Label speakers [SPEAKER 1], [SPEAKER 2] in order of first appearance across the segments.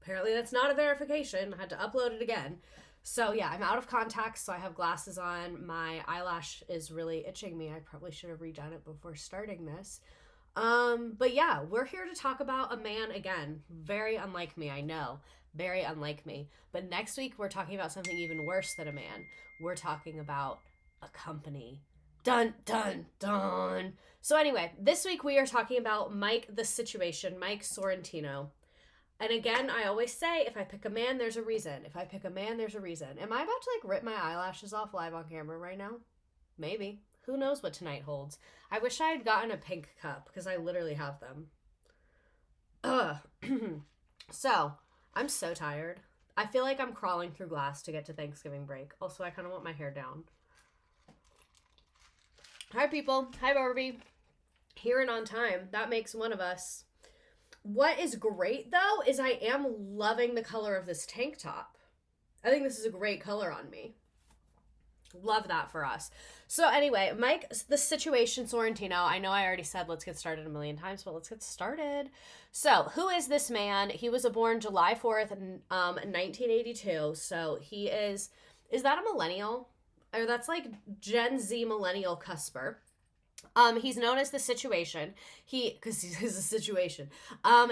[SPEAKER 1] apparently that's not a verification. I had to upload it again. So yeah, I'm out of contacts, so I have glasses on. My eyelash is really itching me. I probably should have redone it before starting this. But yeah, we're here to talk about a man again. Very unlike me, I know. Very unlike me. But next week we're talking about something even worse than a man. We're talking about a company. Dun dun dun. So anyway, this week we are talking about Mike the Situation, Mike Sorrentino. And again, I always say, if I pick a man, there's a reason. If I pick a man, there's a reason. Am I about to like rip my eyelashes off live on camera right now? Maybe. Who knows what tonight holds? I wish I had gotten a pink cup because I literally have them. Ugh. So, I'm so tired. I feel like I'm crawling through glass to get to Thanksgiving break. Also, I kind of want my hair down. Hi, people. Hi, Barbie. Here and on time. That makes one of us. What is great, though, is I am loving the color of this tank top. I think this is a great color on me. Love that for us. So anyway, Mike, the Situation Sorrentino. I know I already said let's get started a million times, but let's get started. So who is this man? He was born July 4th, 1982. So he is that a millennial? Or that's like Gen Z millennial cusper. He's known as the Situation. Because he's a situation.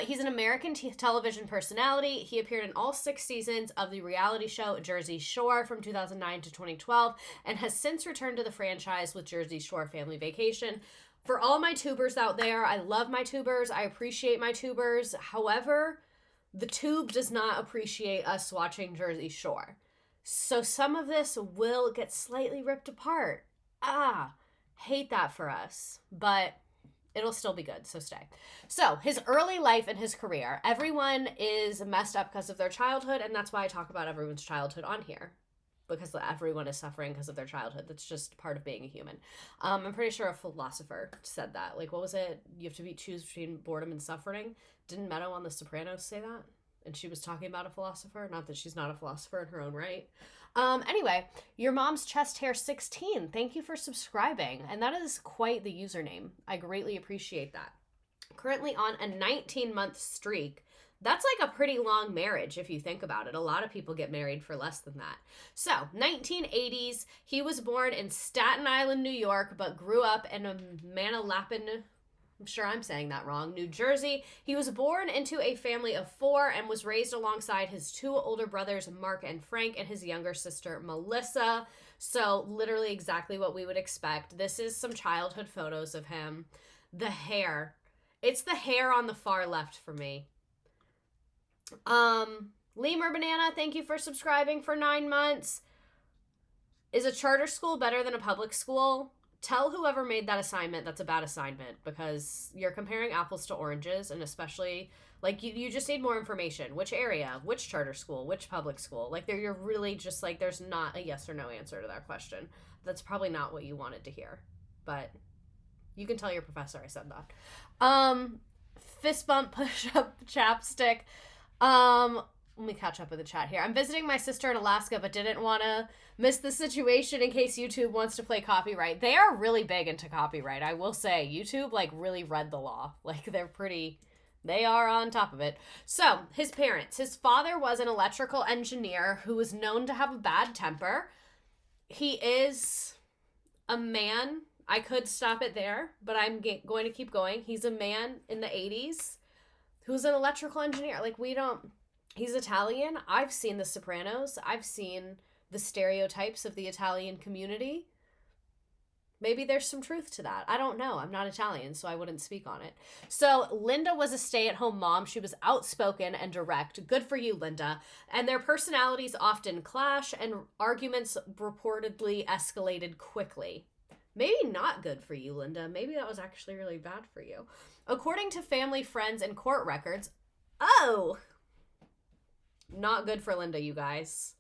[SPEAKER 1] He's an American television personality. He appeared in all 6 seasons of the reality show Jersey Shore from 2009 to 2012, and has since returned to the franchise with Jersey Shore Family Vacation. For all my tubers out there, I love my tubers. I appreciate my tubers. However, the tube does not appreciate us watching Jersey Shore. So some of this will get slightly ripped apart. Hate that for us, but it'll still be good, so stay. So, his early life and his career. Everyone is messed up because of their childhood, and that's why I talk about everyone's childhood on here. Because everyone is suffering because of their childhood. That's just part of being a human. I'm pretty sure a philosopher said that. Like, what was it? You have to choose between boredom and suffering. Didn't Meadow on The Sopranos say that? And she was talking about a philosopher. Not that she's not a philosopher in her own right. Anyway, your mom's chest hair 16. Thank you for subscribing. And that is quite the username. I greatly appreciate that. Currently on a 19-month streak. That's like a pretty long marriage if you think about it. A lot of people get married for less than that. So, 1980s. He was born in Staten Island, New York, but grew up in Manalapan, I'm sure I'm saying that wrong, New Jersey. He was born into a family of 4 and was raised alongside his 2 older brothers, Mark and Frank, and his younger sister, Melissa. So literally exactly what we would expect. This is some childhood photos of him. The hair. It's the hair on the far left for me. Lemur Banana, thank you for subscribing for 9 months. Is a charter school better than a public school? Tell whoever made that assignment that's a bad assignment, because you're comparing apples to oranges, and especially, like, you just need more information. Which area? Which charter school? Which public school? Like, you're really just, like, there's not a yes or no answer to that question. That's probably not what you wanted to hear, but you can tell your professor I said that. Fist bump, push-up, chapstick. Let me catch up with the chat here. I'm visiting my sister in Alaska, but didn't want to miss the situation in case YouTube wants to play copyright. They are really big into copyright. I will say YouTube, like, really read the law. Like, they are on top of it. So, his parents. His father was an electrical engineer who was known to have a bad temper. He is a man. I could stop it there, but I'm going to keep going. He's a man in the 80s who's an electrical engineer. Like, he's Italian. I've seen The Sopranos. I've seen the stereotypes of the Italian community. Maybe there's some truth to that. I don't know. I'm not Italian, so I wouldn't speak on it. So Linda was a stay-at-home mom. She was outspoken and direct. Good for you, Linda. And their personalities often clash, and arguments reportedly escalated quickly. Maybe not good for you, Linda. Maybe that was actually really bad for you. According to family, friends, and court records, not good for Linda, you guys.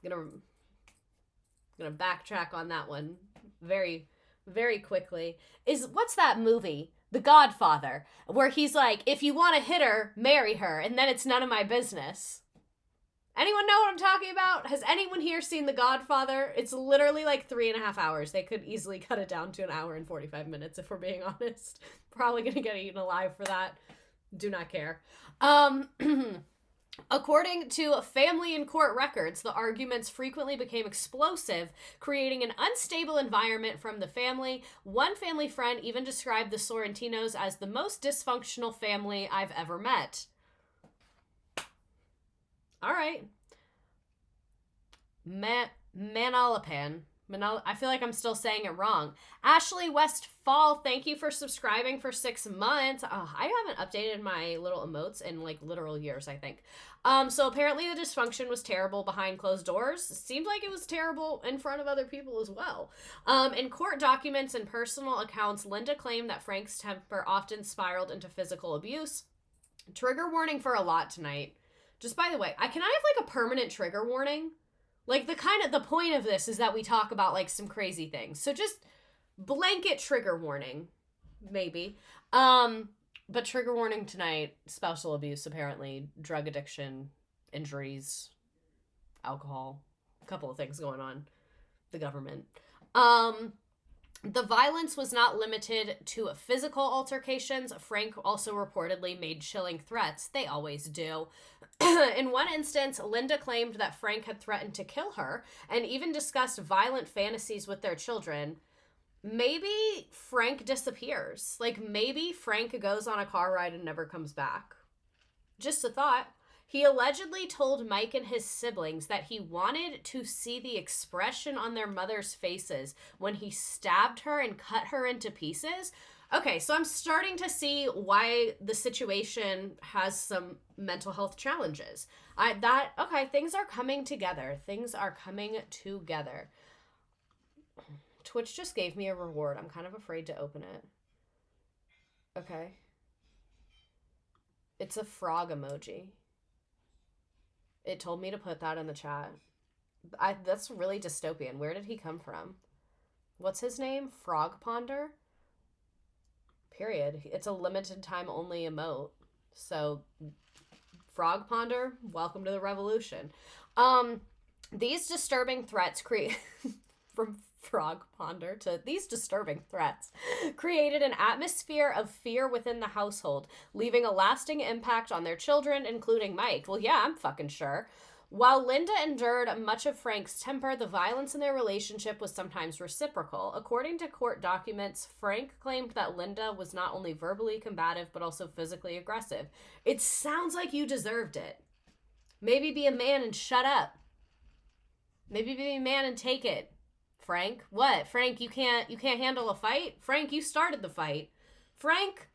[SPEAKER 1] Gonna backtrack on that one very, very quickly. What's that movie? The Godfather, where he's like, if you want to hit her, marry her, and then it's none of my business. Anyone know what I'm talking about? Has anyone here seen The Godfather? It's literally like 3.5 hours. They could easily cut it down to 1 hour and 45 minutes if we're being honest. Probably gonna get eaten alive for that. Do not care. According to family and court records, the arguments frequently became explosive, creating an unstable environment from the family. One family friend even described the Sorrentinos as the most dysfunctional family I've ever met. All right. Manalapan. I feel like I'm still saying it wrong. Ashley Westfall, thank you for subscribing for 6 months. I haven't updated my little emotes in like literal years, I think. So apparently the dysfunction was terrible behind closed doors. Seemed like it was terrible in front of other people as well. In court documents and personal accounts, Linda claimed that Frank's temper often spiraled into physical abuse. Trigger warning for a lot tonight. Just by the way, can I have like a permanent trigger warning? Like the point of this is that we talk about like some crazy things. So just blanket trigger warning, maybe. But trigger warning tonight, spousal abuse apparently, drug addiction, injuries, alcohol, a couple of things going on. The government. The violence was not limited to physical altercations. Frank also reportedly made chilling threats. They always do. In one instance, Linda claimed that Frank had threatened to kill her and even discussed violent fantasies with their children. Maybe Frank disappears. Like, maybe Frank goes on a car ride and never comes back. Just a thought. He allegedly told Mike and his siblings that he wanted to see the expression on their mother's faces when he stabbed her and cut her into pieces. Okay, so I'm starting to see why the situation has some mental health challenges. Things are coming together. Things are coming together. Twitch just gave me a reward. I'm kind of afraid to open it. Okay. It's a frog emoji. It told me to put that in the chat. That's really dystopian. Where did he come from? What's his name? Frog Ponder? Period. It's a limited time only emote. So, Frog Ponder, welcome to the revolution. These disturbing threats from Frog Ponder to these disturbing threats created an atmosphere of fear within the household, leaving a lasting impact on their children, including Mike. Well, yeah, I'm fucking sure. While Linda endured much of Frank's temper, the violence in their relationship was sometimes reciprocal. According to court documents, Frank claimed that Linda was not only verbally combative, but also physically aggressive. It sounds like you deserved it. Maybe be a man and shut up. Maybe be a man and take it. Frank? What? Frank, you can't handle a fight? Frank, you started the fight. Frank?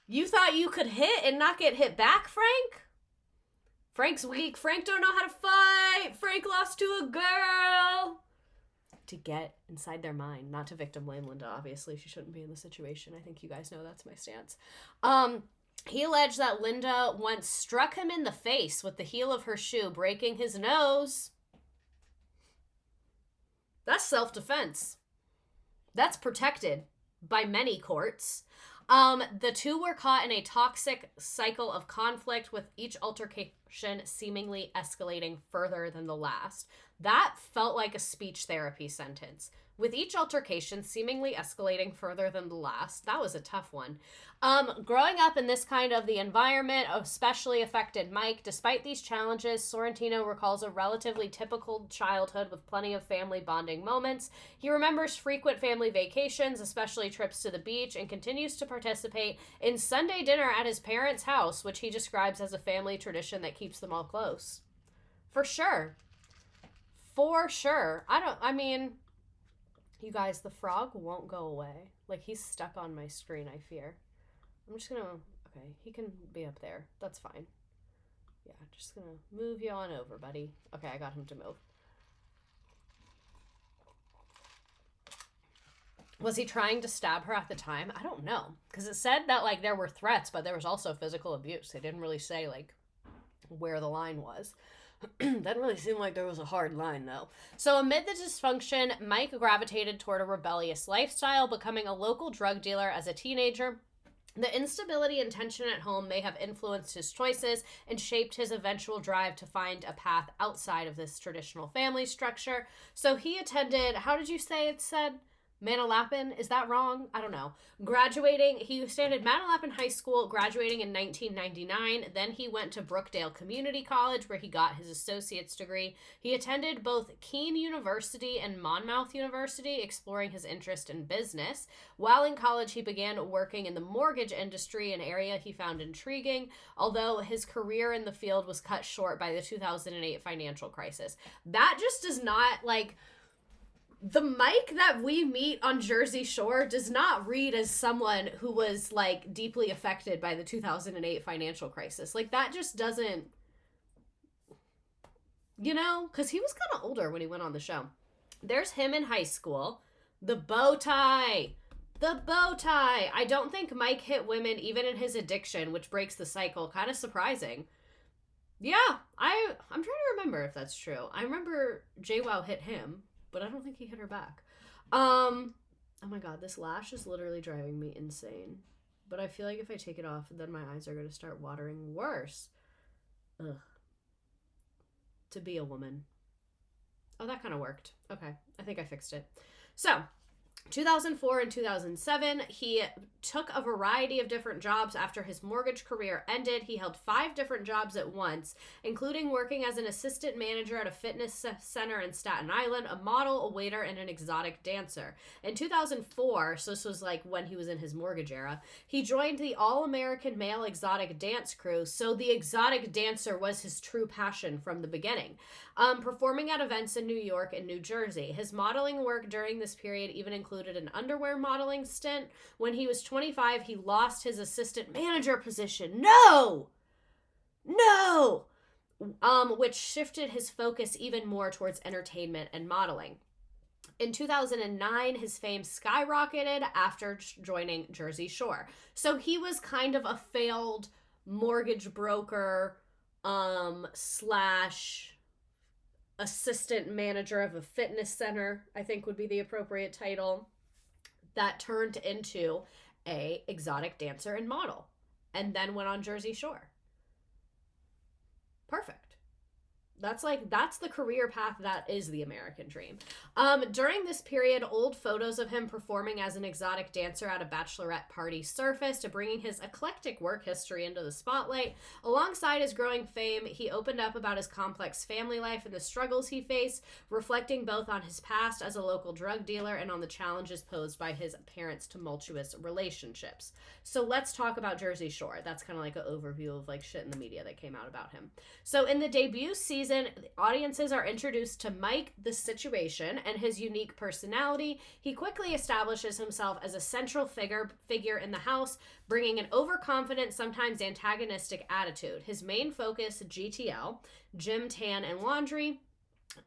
[SPEAKER 1] You thought you could hit and not get hit back, Frank? Frank's weak. Frank don't know how to fight. Frank lost to a girl. To get inside their mind. Not to victim blame Linda, obviously. She shouldn't be in the situation. I think you guys know that's my stance. He alleged that Linda once struck him in the face with the heel of her shoe, breaking his nose. That's self-defense. That's protected by many courts. The two were caught in a toxic cycle of conflict, with each altercation seemingly escalating further than the last. That felt like a speech therapy sentence. With each altercation seemingly escalating further than the last. That was a tough one. Growing up in this kind of the environment especially affected Mike. Despite these challenges, Sorrentino recalls a relatively typical childhood with plenty of family bonding moments. He remembers frequent family vacations, especially trips to the beach, and continues to participate in Sunday dinner at his parents' house, which he describes as a family tradition that keeps them all close. For sure. For sure. You guys, the frog won't go away. Like, he's stuck on my screen, I fear. I'm just gonna... Okay, he can be up there. That's fine. Yeah, just gonna move you on over, buddy. Okay, I got him to move. Was he trying to stab her at the time? I don't know. Because it said that, like, there were threats, but there was also physical abuse. They didn't really say, like, where the line was. Doesn't really seem like there was a hard line, though. So amid the dysfunction, Mike gravitated toward a rebellious lifestyle, becoming a local drug dealer as a teenager. The instability and tension at home may have influenced his choices and shaped his eventual drive to find a path outside of this traditional family structure. So he attended, how did you say it said? Manalapan, is that wrong? I don't know. Graduating, he attended Manalapan High School, graduating in 1999. Then he went to Brookdale Community College, where he got his associate's degree. He attended both Keene University and Monmouth University, exploring his interest in business. While in college, he began working in the mortgage industry, an area he found intriguing, although his career in the field was cut short by the 2008 financial crisis. That just does not, like... The Mike that we meet on Jersey Shore does not read as someone who was, like, deeply affected by the 2008 financial crisis. Like, that just doesn't, you know? Because he was kind of older when he went on the show. There's him in high school. The bow tie. The bow tie. I don't think Mike hit women even in his addiction, which breaks the cycle. Kind of surprising. Yeah, I'm trying to remember if that's true. I remember JWoww hit him, but I don't think he hit her back. Oh my god, this lash is literally driving me insane. But I feel like if I take it off, then my eyes are going to start watering worse. Ugh. To be a woman. Oh, that kind of worked. Okay, I think I fixed it. So, 2004 and 2007, he took a variety of different jobs after his mortgage career ended. He held 5 different jobs at once, including working as an assistant manager at a fitness center in Staten Island, a model, a waiter, and an exotic dancer. In 2004, so this was like when he was in his mortgage era, he joined the All-American Male Exotic Dance Crew, so the exotic dancer was his true passion from the beginning. Performing at events in New York and New Jersey. His modeling work during this period even included an underwear modeling stint. When he was 25, he lost his assistant manager position. No! Which shifted his focus even more towards entertainment and modeling. In 2009, his fame skyrocketed after joining Jersey Shore. So he was kind of a failed mortgage broker slash assistant manager of a fitness center, I think would be the appropriate title, that turned into a exotic dancer and model, and then went on Jersey Shore. Perfect. That's the career path that is the American dream. During this period, old photos of him performing as an exotic dancer at a bachelorette party surfaced, bringing his eclectic work history into the spotlight. Alongside his growing fame, he opened up about his complex family life and the struggles he faced, reflecting both on his past as a local drug dealer and on the challenges posed by his parents' tumultuous relationships. So let's talk about Jersey Shore. That's kind of like an overview of like shit in the media that came out about him. So in the debut season, audiences are introduced to Mike the Situation and his unique personality. He quickly establishes himself as a central figure in the house, bringing an overconfident, sometimes antagonistic attitude. His main focus, GTL, gym, tan, and laundry,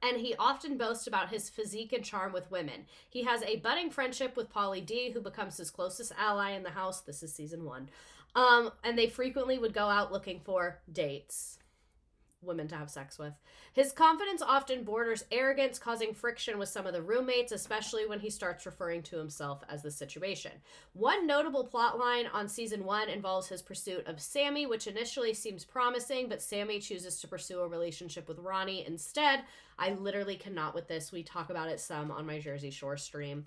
[SPEAKER 1] and he often boasts about his physique and charm with women. He has a budding friendship with Pauly D, who becomes his closest ally in the house. This is season 1. And they frequently would go out looking for dates. Women to have sex with. His confidence often borders arrogance, causing friction with some of the roommates, especially when he starts referring to himself as the Situation. One notable plot line on season 1 involves his pursuit of Sammy, which initially seems promising, but Sammy chooses to pursue a relationship with Ronnie instead. I literally cannot with this. We talk about it some on my Jersey Shore stream.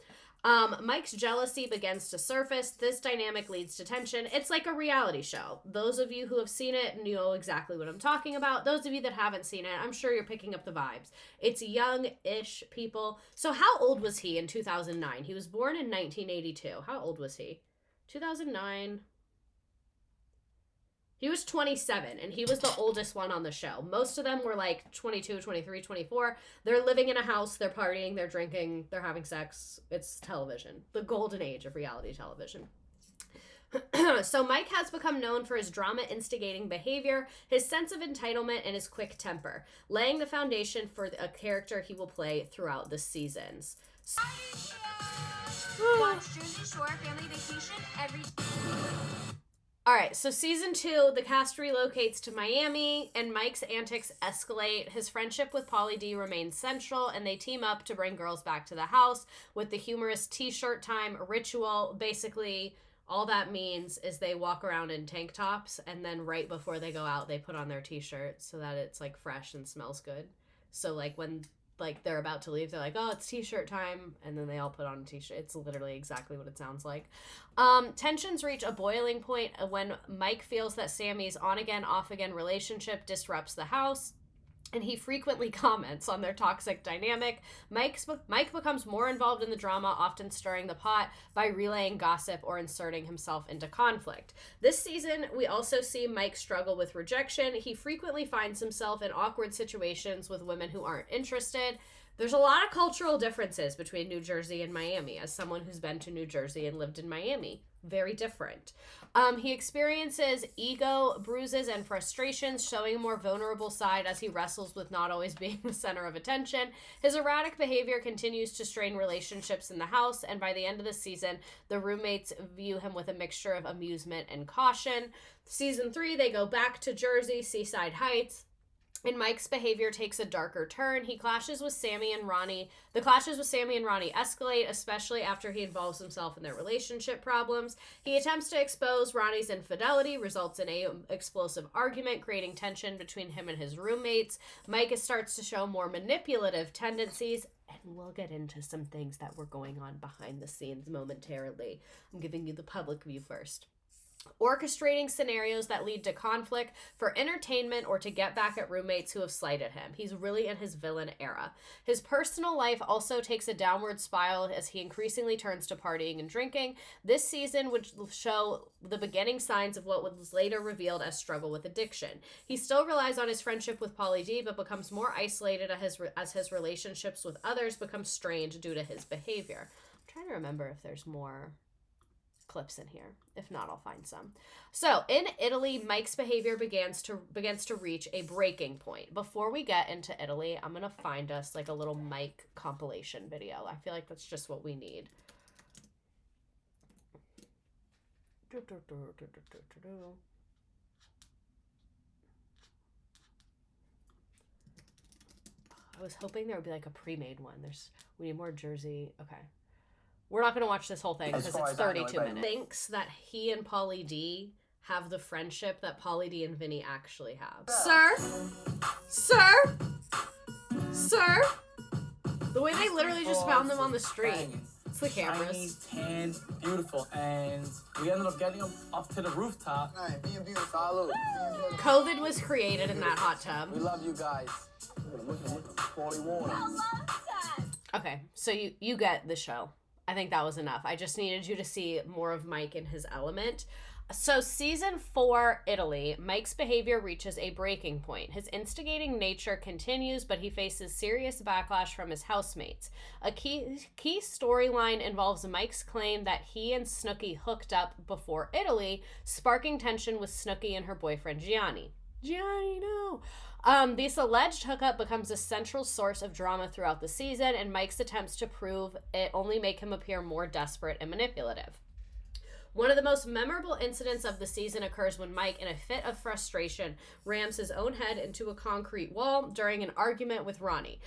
[SPEAKER 1] Mike's jealousy begins to surface. This dynamic leads to tension. It's like a reality show. Those of you who have seen it know exactly what I'm talking about. Those of you that haven't seen it, I'm sure you're picking up the vibes. It's young-ish people. So how old was he in 2009? He was born in 1982. How old was he? 2009... He was 27, and he was the oldest one on the show. Most of them were like 22, 23, 24. They're living in a house, they're partying, they're drinking, they're having sex. It's television. The golden age of reality television. So Mike has become known for his drama-instigating behavior, his sense of entitlement, and his quick temper, laying the foundation for a character he will play throughout the seasons.
[SPEAKER 2] Watch Jersey Shore Family Vacation every...
[SPEAKER 1] All right, so season 2, the cast relocates to Miami, and Mike's antics escalate. His friendship with Pauly D remains central, and they team up to bring girls back to the house with the humorous t-shirt time ritual. Basically, all that means is they walk around in tank tops, and then right before they go out, they put on their t-shirt so that it's, like, fresh and smells good. So, like, when like they're about to leave, they're like, oh, it's t-shirt time, and then they all put on a t-shirt. It's literally exactly what it sounds like. Tensions reach a boiling point when Mike feels that Sammy's on-again, off-again relationship disrupts the house, and he frequently comments on their toxic dynamic. Mike becomes more involved in the drama, often stirring the pot by relaying gossip or inserting himself into conflict. This season, we also see Mike struggle with rejection. He frequently finds himself in awkward situations with women who aren't interested. There's a lot of cultural differences between New Jersey and Miami. As someone who's been to New Jersey and lived in Miami, very different. He experiences ego, bruises, and frustrations, showing a more vulnerable side as he wrestles with not always being the center of attention. His erratic behavior continues to strain relationships in the house, and by the end of the season, the roommates view him with a mixture of amusement and caution. Season 3, they go back to Jersey, Seaside Heights, and Mike's behavior takes a darker turn. The clashes with Sammy and Ronnie escalate, especially after he involves himself in their relationship problems. He attempts to expose Ronnie's infidelity, results in an explosive argument, creating tension between him and his roommates. Mike starts to show more manipulative tendencies, and we'll get into some things that were going on behind the scenes momentarily. I'm giving you the public view first. Orchestrating scenarios that lead to conflict for entertainment or to get back at roommates who have slighted him. He's really in his villain era. His personal life also takes a downward spiral as he increasingly turns to partying and drinking. This season would show the beginning signs of what was later revealed as struggle with addiction. He still relies on his friendship with Pauly D, but becomes more isolated as his relationships with others become strained due to his behavior. I'm trying to remember if there's more clips in here. If not, I'll find some. So in Italy, Mike's behavior begins to reach a breaking point. Before we get into Italy, I'm gonna find us like a little Mike compilation video. I feel like that's just what we need. I was hoping there would be like a pre-made one. We need more Jersey. Okay. We're not going to watch this whole thing because it's 32 minutes. Thinks that he and Pauly D have the friendship that Pauly D and Vinny actually have. Sir? The way they literally just found them on the street. It's the cameras.
[SPEAKER 3] Shiny, tan, beautiful, and we ended up getting them up to the rooftop.
[SPEAKER 4] Right, being beautiful.
[SPEAKER 1] COVID was created in that hot tub.
[SPEAKER 3] We love you guys.
[SPEAKER 1] Okay, so you get the show. I think that was enough. I just needed you to see more of Mike in his element. So season 4, Italy, Mike's behavior reaches a breaking point. His instigating nature continues, but he faces serious backlash from his housemates. A key storyline involves Mike's claim that he and Snooki hooked up before Italy, sparking tension with Snooki and her boyfriend Gianni. Gianni, no! This alleged hookup becomes a central source of drama throughout the season, and Mike's attempts to prove it only make him appear more desperate and manipulative. One of the most memorable incidents of the season occurs when Mike, in a fit of frustration, rams his own head into a concrete wall during an argument with Ronnie.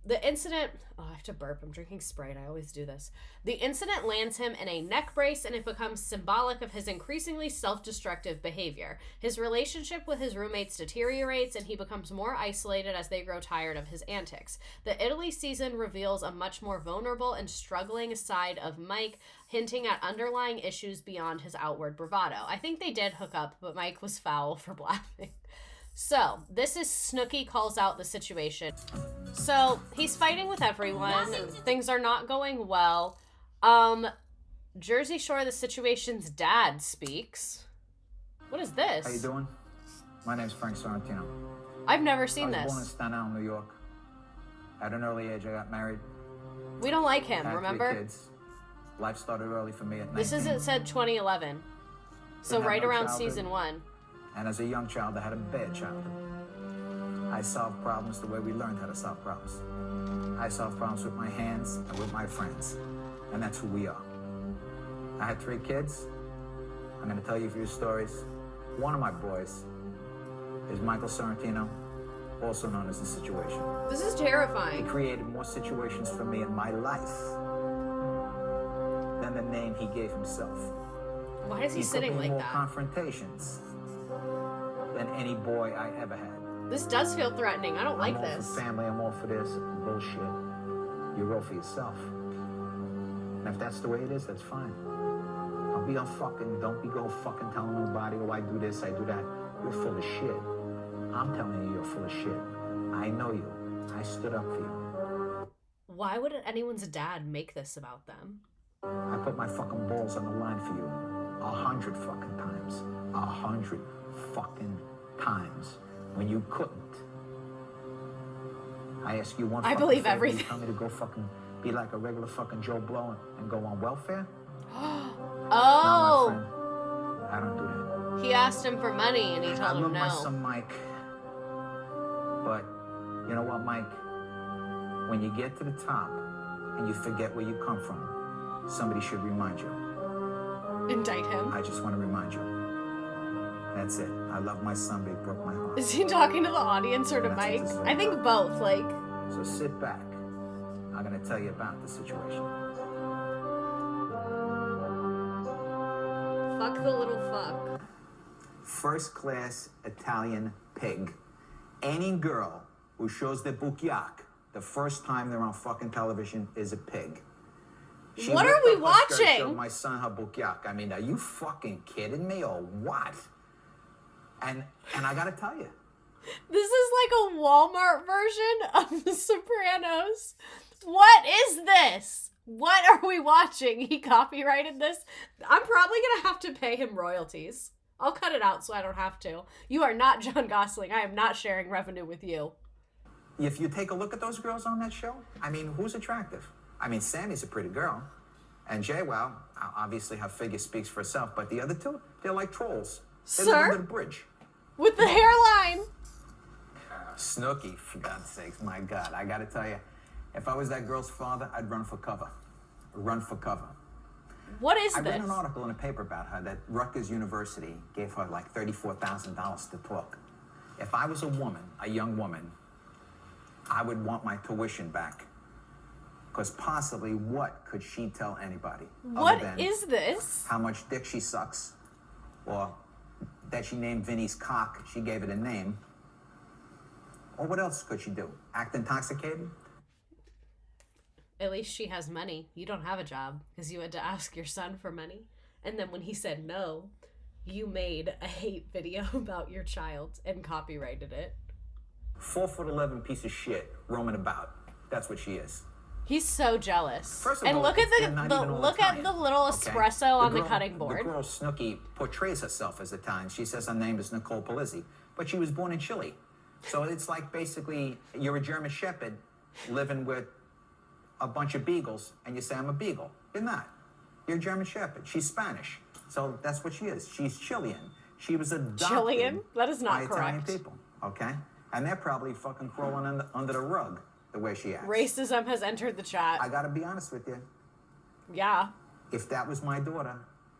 [SPEAKER 1] The incident... Oh, I have to burp. I'm drinking Sprite. I always do this. The incident lands him in a neck brace, and it becomes symbolic of his increasingly self-destructive behavior. His relationship with his roommates deteriorates, and he becomes more isolated as they grow tired of his antics. The Italy season reveals a much more vulnerable and struggling side of Mike, hinting at underlying issues beyond his outward bravado. I think they did hook up, but Mike was foul for blabbing. So, this is Snooki calls out the situation. So, he's fighting with everyone. Things are not going well. Jersey Shore, the situation's dad speaks. What is this?
[SPEAKER 4] How you doing? My name's Frank Sorrentino.
[SPEAKER 1] I've never seen
[SPEAKER 4] I was
[SPEAKER 1] this.
[SPEAKER 4] born in Staten Island, New York. At an early age, I got married.
[SPEAKER 1] We don't like him,
[SPEAKER 4] Had
[SPEAKER 1] remember?
[SPEAKER 4] 3 kids. Life started early for me at 19.
[SPEAKER 1] This is, it said 2011. So
[SPEAKER 4] Didn't have
[SPEAKER 1] right
[SPEAKER 4] no
[SPEAKER 1] around
[SPEAKER 4] childhood.
[SPEAKER 1] season 1.
[SPEAKER 4] And as a young child, I had a bad childhood. I solved problems the way we learned how to solve problems. I solved problems with my hands and with my friends. And that's who we are. I had 3 kids. I'm going to tell you a few stories. One of my boys is Michael Sorrentino, also known as The Situation.
[SPEAKER 1] This is
[SPEAKER 4] He
[SPEAKER 1] terrifying.
[SPEAKER 4] created more situations for me in my life than the name he gave himself.
[SPEAKER 1] Why is he
[SPEAKER 4] He put
[SPEAKER 1] sitting
[SPEAKER 4] me
[SPEAKER 1] like
[SPEAKER 4] more
[SPEAKER 1] that?
[SPEAKER 4] confrontations than any boy I ever had.
[SPEAKER 1] This does feel threatening. I don't like
[SPEAKER 4] I'm all
[SPEAKER 1] this.
[SPEAKER 4] for family, I'm all for this. Bullshit. You're all for yourself. And if that's the way it is, that's fine. Don't be go fucking telling nobody, oh, I do this, I do that. You're full of shit. I'm telling you, you're full of shit. I know you. I stood up for you.
[SPEAKER 1] Why would anyone's dad make this about them?
[SPEAKER 4] I put my fucking balls on the line for you 100 fucking times. 100 fucking times. When you couldn't. I ask you one
[SPEAKER 1] I
[SPEAKER 4] fucking
[SPEAKER 1] believe
[SPEAKER 4] favor,
[SPEAKER 1] everything.
[SPEAKER 4] You tell me to go fucking be like a regular fucking Joe Blow and go on welfare?
[SPEAKER 1] Oh,
[SPEAKER 4] No, my friend. I don't do that.
[SPEAKER 1] he asked him for money and he
[SPEAKER 4] I
[SPEAKER 1] told him
[SPEAKER 4] love my
[SPEAKER 1] no.
[SPEAKER 4] son Mike. But you know what, Mike? When you get to the top and you forget where you come from, somebody should remind you.
[SPEAKER 1] Indict him.
[SPEAKER 4] I just want to remind you. That's it. I love my son, but he broke my heart.
[SPEAKER 1] Is he talking to the audience or to
[SPEAKER 4] That's what
[SPEAKER 1] Mike?
[SPEAKER 4] this is
[SPEAKER 1] I think
[SPEAKER 4] about.
[SPEAKER 1] both. Like,
[SPEAKER 4] So sit back. I'm going to tell you about the situation.
[SPEAKER 1] fuck the little fuck.
[SPEAKER 4] First class Italian pig. Any girl who shows their bukkake the first time they're on fucking television is a pig. She
[SPEAKER 1] What are
[SPEAKER 4] ripped
[SPEAKER 1] we
[SPEAKER 4] up her skirt,
[SPEAKER 1] watching?
[SPEAKER 4] showed my son her bukkake. I mean, are you fucking kidding me or what? And I gotta tell you,
[SPEAKER 1] This is like a Walmart version of The Sopranos. What is this? What are we watching? He copyrighted this. I'm probably gonna have to pay him royalties. I'll cut it out so I don't have to. You are not John Gosling. I am not sharing revenue with you.
[SPEAKER 4] if you take a look at those girls on that show, I mean, who's attractive? I mean, Sammy's a pretty girl. And Jay, well, obviously her figure speaks for itself, but the other two, they're like trolls. They live
[SPEAKER 1] Sir?
[SPEAKER 4] under the bridge.
[SPEAKER 1] With the hairline.
[SPEAKER 4] Snooki, for God's sakes, my God, I gotta tell you, if I was that girl's father, I'd run for cover. Run for cover.
[SPEAKER 1] What is
[SPEAKER 4] I read
[SPEAKER 1] this?
[SPEAKER 4] an article in a paper about her that Rutgers University gave her like $34,000 to talk. If I was a woman, a young woman, I would want my tuition back. Because possibly what could she tell anybody?
[SPEAKER 1] What
[SPEAKER 4] other than
[SPEAKER 1] is this?
[SPEAKER 4] how much dick she sucks, or that she named Vinny's cock, she gave it a name. Or what else could she do? Act intoxicated?
[SPEAKER 1] At least she has money. You don't have a job because you had to ask your son for money. And then when he said no, you made a hate video about your child and copyrighted it.
[SPEAKER 4] 4'11" piece of shit roaming about. That's what she is.
[SPEAKER 1] He's so jealous.
[SPEAKER 4] First of
[SPEAKER 1] And
[SPEAKER 4] all,
[SPEAKER 1] look at
[SPEAKER 4] they're not
[SPEAKER 1] the
[SPEAKER 4] even all
[SPEAKER 1] look at
[SPEAKER 4] Italian,
[SPEAKER 1] the little
[SPEAKER 4] okay?
[SPEAKER 1] espresso on the
[SPEAKER 4] girl-
[SPEAKER 1] cutting board.
[SPEAKER 4] The girl Snooki portrays herself as Italian. She says her name is Nicole Palizzi, but she was born in Chile. So it's like basically you're a German Shepherd living with a bunch of beagles, and you say I'm a beagle. You're not. You're a German Shepherd. She's Spanish. So that's what she is. She's Chilean. She was adopted
[SPEAKER 1] Chilean? That is not
[SPEAKER 4] by Italian
[SPEAKER 1] correct.
[SPEAKER 4] people, okay? And they're probably fucking crawling under the rug the way she acts.
[SPEAKER 1] Racism has entered the chat.
[SPEAKER 4] I gotta be honest with you.
[SPEAKER 1] Yeah.
[SPEAKER 4] If that was my daughter,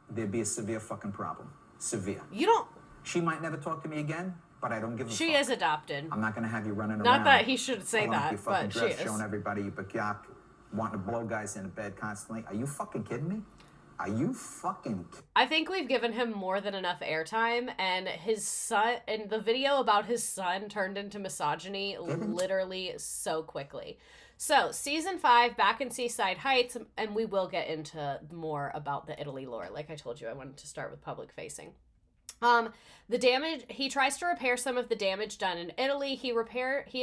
[SPEAKER 4] there'd be a severe fucking problem. Severe.
[SPEAKER 1] You don't.
[SPEAKER 4] She might never talk to me again, but I don't give a
[SPEAKER 1] She
[SPEAKER 4] fuck.
[SPEAKER 1] is adopted.
[SPEAKER 4] I'm not gonna have you running around.
[SPEAKER 1] Not that he should say
[SPEAKER 4] pulling up
[SPEAKER 1] that,
[SPEAKER 4] your fucking
[SPEAKER 1] but she
[SPEAKER 4] dress,
[SPEAKER 1] is.
[SPEAKER 4] showing everybody your backyard, wanting to blow guys in the bed constantly. Are you fucking kidding me? Are you fucking
[SPEAKER 1] I think we've given him more than enough airtime, and his son, and the video about his son turned into misogyny literally so quickly. So, season 5, back in Seaside Heights, and we will get into more about the Italy lore. Like I told you, I wanted to start with public facing. The damage, he tries to repair some of the damage done in Italy. He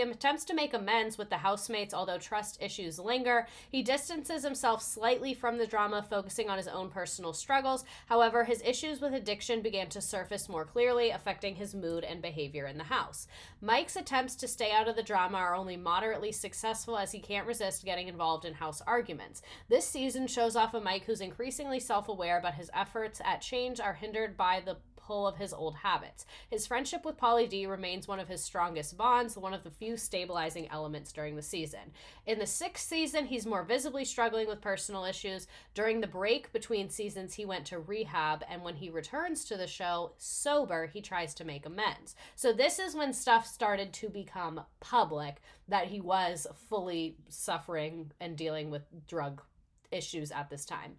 [SPEAKER 1] attempts to make amends with the housemates, although trust issues linger. He distances himself slightly from the drama, focusing on his own personal struggles. However, his issues with addiction began to surface more clearly, affecting his mood and behavior in the house. Mike's attempts to stay out of the drama are only moderately successful, as he can't resist getting involved in house arguments. This season shows off a Mike who's increasingly self-aware, but his efforts at change are hindered by the pull of his old habits. His friendship with Pauly D remains one of his strongest bonds, one of the few stabilizing elements during the season. In the 6th season, he's more visibly struggling with personal issues. During the break between seasons, he went to rehab, and when he returns to the show sober, he tries to make amends. So this is when stuff started to become public, that he was fully suffering and dealing with drug issues at this time.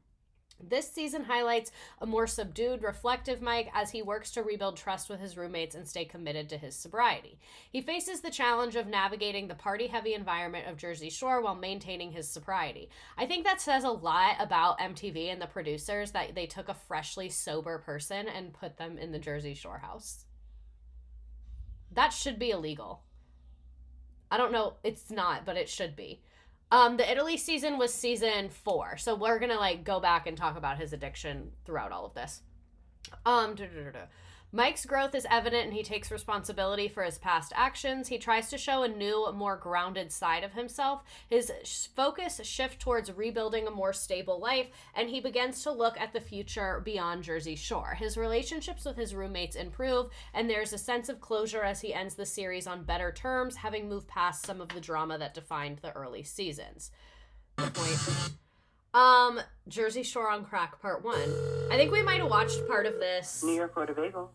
[SPEAKER 1] This season highlights a more subdued, reflective Mike as he works to rebuild trust with his roommates and stay committed to his sobriety. He faces the challenge of navigating the party-heavy environment of Jersey Shore while maintaining his sobriety. I think that says a lot about MTV and the producers that they took a freshly sober person and put them in the Jersey Shore house. That should be illegal. I don't know, it's not, but it should be. The Italy season was season 4, so we're gonna like go back and talk about his addiction throughout all of this. Mike's growth is evident and he takes responsibility for his past actions. He tries to show a new, more grounded side of himself. His focus shifts towards rebuilding a more stable life, and he begins to look at the future beyond Jersey Shore. His relationships with his roommates improve, and there's a sense of closure as he ends the series on better terms, having moved past some of the drama that defined the early seasons. Good point. Jersey Shore on Crack Part 1. I think we might have watched part of this
[SPEAKER 5] New York Motor Bagel.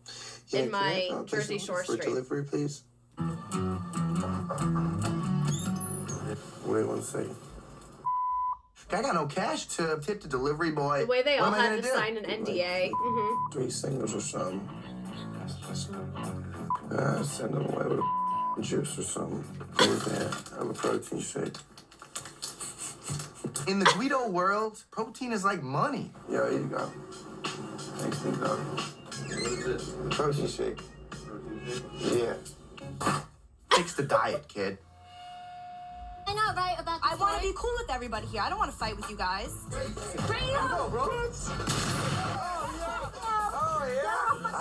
[SPEAKER 1] in my Jersey Shore stream.
[SPEAKER 6] Delivery, please. Wait 1 second. I got no cash to tip the delivery boy.
[SPEAKER 1] The way they all
[SPEAKER 6] What am I
[SPEAKER 1] had
[SPEAKER 6] gonna
[SPEAKER 1] to
[SPEAKER 6] do?
[SPEAKER 1] sign an NDA. Mm-hmm.
[SPEAKER 6] 3 singles or something. Send them away with a juice or something. What was that? I have a protein shake. In the Guido world, protein is like money. Yeah, here you go. Thanks, big dog. What is it? Protein shake. Yeah. Fix the diet, kid.
[SPEAKER 2] I know, right? About
[SPEAKER 7] I want to be cool with everybody here. I don't want to fight with you guys.
[SPEAKER 6] I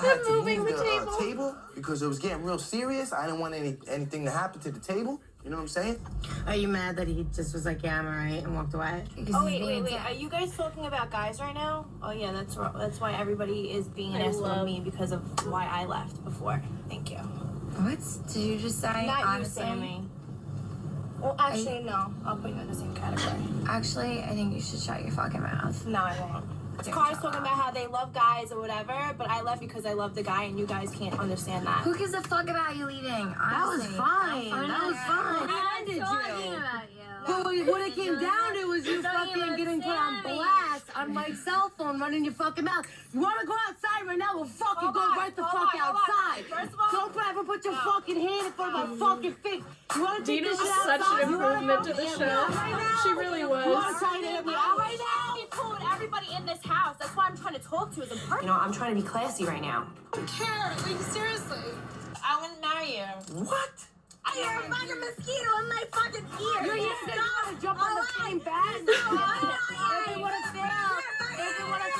[SPEAKER 6] had to move the table because it was getting real serious. I didn't want anything to happen to the table. You know what I'm saying?
[SPEAKER 8] Are you mad that he just was like, yeah, I'm alright, and walked away?
[SPEAKER 7] Oh, wait. Are you guys talking about guys right now? Oh, yeah, that's why everybody is being an asshole to me because of why I left before. Thank you.
[SPEAKER 8] What did you just say?
[SPEAKER 7] Not
[SPEAKER 8] Honestly?
[SPEAKER 7] you, Sammy. Well, actually, no. I'll put you in the same category.
[SPEAKER 8] Actually, I think you should shut your fucking mouth.
[SPEAKER 7] No, I won't. Cars talking about how they love guys or whatever, but I left because I love the guy, and you guys can't understand that.
[SPEAKER 8] Who gives a fuck about you leaving? Honestly.
[SPEAKER 9] That was fine.
[SPEAKER 8] How did
[SPEAKER 9] talking
[SPEAKER 8] you?
[SPEAKER 9] about you.
[SPEAKER 8] But what it came down to was you fucking getting put on blast on my cell phone, running your fucking mouth. You want to go outside right now? We'll fucking go right the fuck outside.
[SPEAKER 7] First of all,
[SPEAKER 8] Don't ever put your fucking hand in front of my fucking face. You want to take
[SPEAKER 1] Dina's
[SPEAKER 8] this shit
[SPEAKER 1] such
[SPEAKER 8] outside?
[SPEAKER 1] an
[SPEAKER 8] You wanna
[SPEAKER 1] improvement to
[SPEAKER 8] fucking
[SPEAKER 1] the
[SPEAKER 8] hit me
[SPEAKER 1] show.
[SPEAKER 8] out right now?
[SPEAKER 1] She really
[SPEAKER 8] You
[SPEAKER 1] was.
[SPEAKER 8] want to try to hit me out right now?
[SPEAKER 7] be cool with everybody in this house. That's why I'm trying to talk to as a person. You know, I'm trying to be classy right now.
[SPEAKER 9] I don't care. Like, seriously.
[SPEAKER 7] I wouldn't marry you.
[SPEAKER 6] What?
[SPEAKER 7] I hear a fucking mosquito in my fucking ear.
[SPEAKER 8] You're just gonna want to jump on the same bed? If it would have failed, if it would have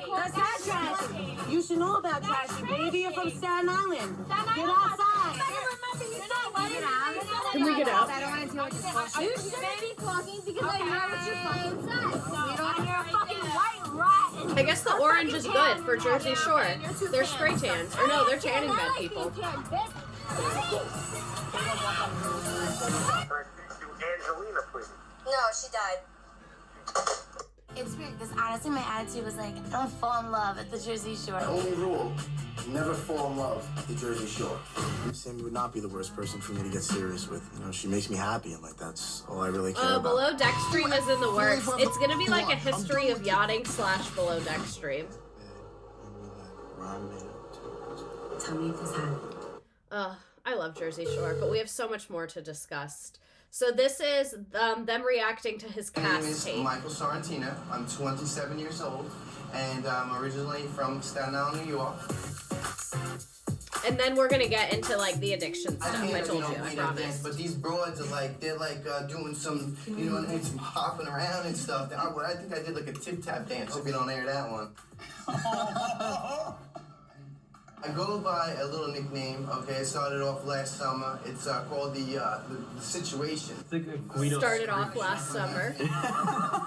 [SPEAKER 8] That's that trashy. You should know about trashy, baby. You're from Staten Island. Get outside.
[SPEAKER 1] Can we get out?
[SPEAKER 8] I don't want to deal with this bullshit.
[SPEAKER 2] You shouldn't be talking because I know what you fucking said.
[SPEAKER 7] You don't hear a fucking white rat.
[SPEAKER 1] I guess the orange is good for Jersey Shore. They're spray tans. Or no, they're tanning bed people.
[SPEAKER 6] Angelina, please.
[SPEAKER 7] No, she died.
[SPEAKER 9] It's weird because honestly, my attitude was like, don't fall in love at the Jersey Shore.
[SPEAKER 6] My only rule, never fall in love with the Jersey Shore. Sammy would not be the worst person for me to get serious with. You know, she makes me happy, and like that's all I really care about.
[SPEAKER 1] Below Deck stream is in the works. It's gonna be like a history of yachting / Below Deck stream.
[SPEAKER 8] Tell me if this happened.
[SPEAKER 1] I love Jersey Shore, but we have so much more to discuss. So this is them reacting to his
[SPEAKER 6] My name
[SPEAKER 1] cast
[SPEAKER 6] is
[SPEAKER 1] tape.
[SPEAKER 6] Michael Sorrentino. I'm 27 years old, and I'm originally from Staten Island, New York.
[SPEAKER 1] And then we're gonna get into like the addiction stuff. I
[SPEAKER 6] can't,
[SPEAKER 1] told you, I
[SPEAKER 6] wait in
[SPEAKER 1] promise.
[SPEAKER 6] advance, but these broads are like, they're like doing some, you know what I mean, some hopping around and stuff. I think I did like a tip-tap dance. Hope you don't air that one. I go by a little nickname, okay? It started off last summer. It's called the Situation.
[SPEAKER 1] Started off last summer.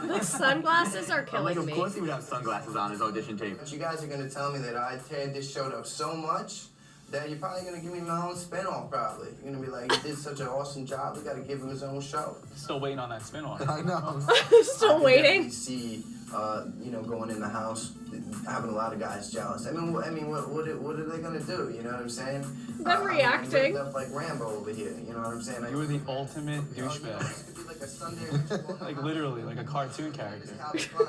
[SPEAKER 1] The sunglasses are killing me.
[SPEAKER 3] Of course he would have sunglasses on his audition tape.
[SPEAKER 6] But you guys are gonna tell me that I teared this show up so much that you're probably gonna give me my own spinoff, probably. You're gonna be like, he did such an awesome job, we gotta give him his own show.
[SPEAKER 3] Still waiting on that spin-off.
[SPEAKER 6] I know.
[SPEAKER 1] Still waiting.
[SPEAKER 6] You see going in the house, having a lot of guys jealous. What are they gonna do? You know what I'm saying?
[SPEAKER 1] Them reacting.
[SPEAKER 6] I'm up like Rambo over here. You know what I'm saying?
[SPEAKER 3] You were the ultimate douchebag.
[SPEAKER 6] This could be like a Sunday.
[SPEAKER 3] Like literally, like a cartoon character.